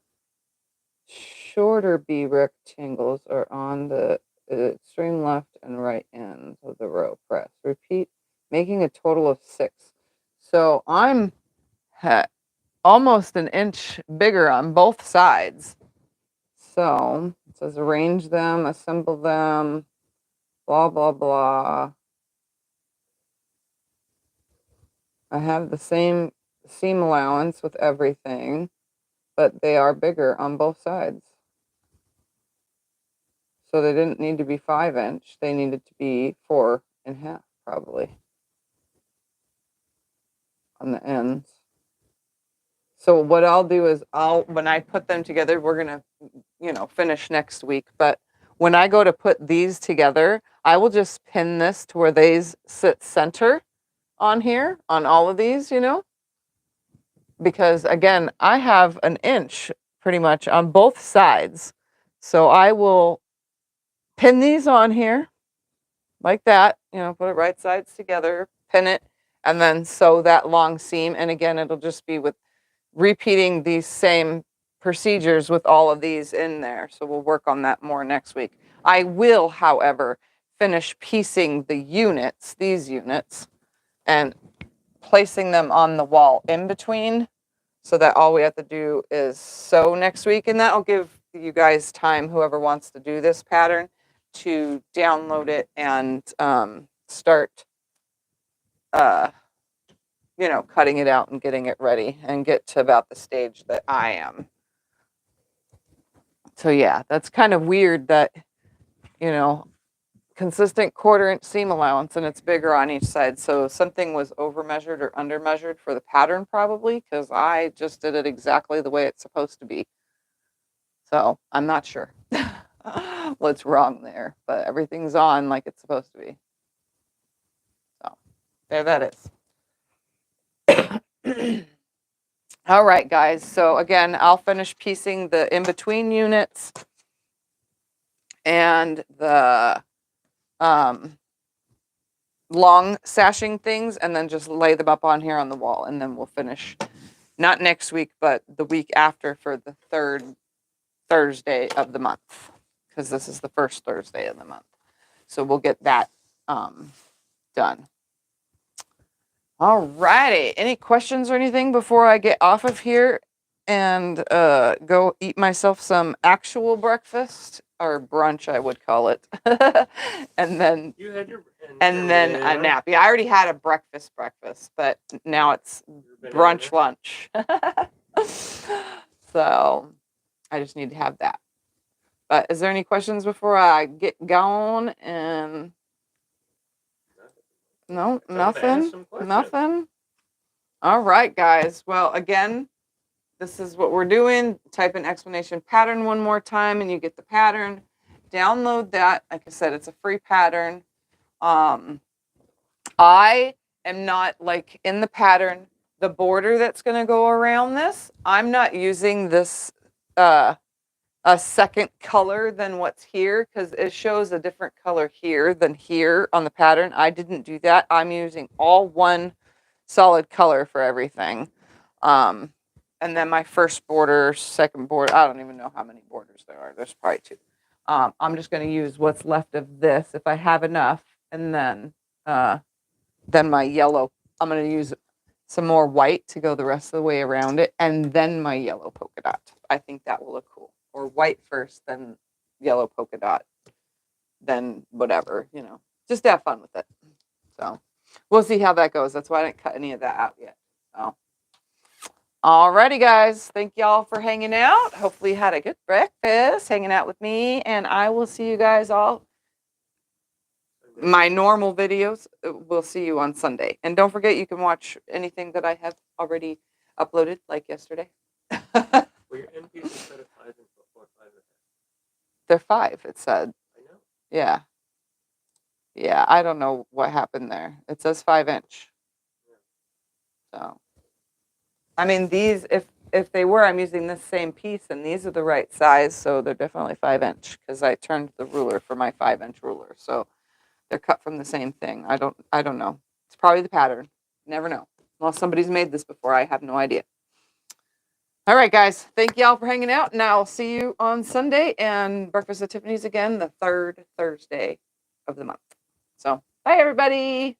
shorter B rectangles are on the extreme left and right ends of the row. Press. Repeat, making a total of 6. So I'm almost an inch bigger on both sides. So it says arrange them, assemble them. blah, blah, blah. I have the same seam allowance with everything, but they are bigger on both sides. So they didn't need to be 5-inch. They needed to be 4.5, probably, on the ends. So what I'll do is when I put them together, we're going to, finish next week. But when I go to put these together, I will just pin this to where these sit center on here, on all of these, because again, I have an inch pretty much on both sides. So I will pin these on here like that, put it right sides together, pin it, and then sew that long seam. And again, it'll just be with repeating these same procedures with all of these in there. So we'll work on that more next week. I will, however, finish piecing the units, these units, and placing them on the wall in between, so that all we have to do is sew next week. And that'll give you guys time, whoever wants to do this pattern, to download it and start cutting it out and getting it ready and get to about the stage that I am. So yeah, that's kind of weird that, consistent 1/4-inch seam allowance and it's bigger on each side. So something was over measured or under measured for the pattern, probably, because I just did it exactly the way it's supposed to be. So I'm not sure what's wrong there, but everything's on like it's supposed to be. So there that is. All right, guys. So again, I'll finish piecing the in-between units and the long sashing things, and then just lay them up on here on the wall, and then we'll finish, not next week, but the week after, for the 3rd Thursday of the month, because this is the 1st Thursday of the month. So we'll get that done. All righty. Any questions or anything before I get off of here and go eat myself some actual breakfast, or brunch, I would call it, and then a nap. Yeah, I already had a breakfast, but now it's brunch lunch. So I just need to have that. But is there any questions before I get going? And no, nothing. All right, guys. Well, again, this is what we're doing. Type in explanation pattern one more time and you get the pattern. Download that. Like I said, it's a free pattern. I am not, like, in the pattern, the border that's going to go around this, I'm not using this a second color than what's here, because it shows a different color here than here on the pattern. I didn't do that. I'm using all one solid color for everything. And then my first border, second border, I don't even know how many borders there are. There's probably 2. I'm just going to use what's left of this if I have enough, and then my yellow. I'm going to use some more white to go the rest of the way around it, and then my yellow polka dot. I think that will look cool. Or white first, then yellow polka dot, then whatever, just have fun with it. So we'll see how that goes. That's why I didn't cut any of that out yet. So, alrighty, guys. Thank y'all for hanging out. Hopefully you had a good breakfast hanging out with me, and I will see you guys all. My normal videos, we'll see you on Sunday. And don't forget, you can watch anything that I have already uploaded, like yesterday. Well, your end piece instead of 5 and 4, 5 and 5. They're 5, it said. I know. Yeah. Yeah, I don't know what happened there. It says 5-inch. Yeah. So, I mean, these, if they were, I'm using this same piece, and these are the right size, so they're definitely 5-inch, because I turned the ruler for my 5-inch ruler. So they're cut from the same thing. I don't know. It's probably the pattern. Never know. Unless somebody's made this before, I have no idea. All right, guys. Thank y'all for hanging out, and I'll see you on Sunday and Breakfast at Tiffany's again, the 3rd Thursday of the month. So, bye, everybody.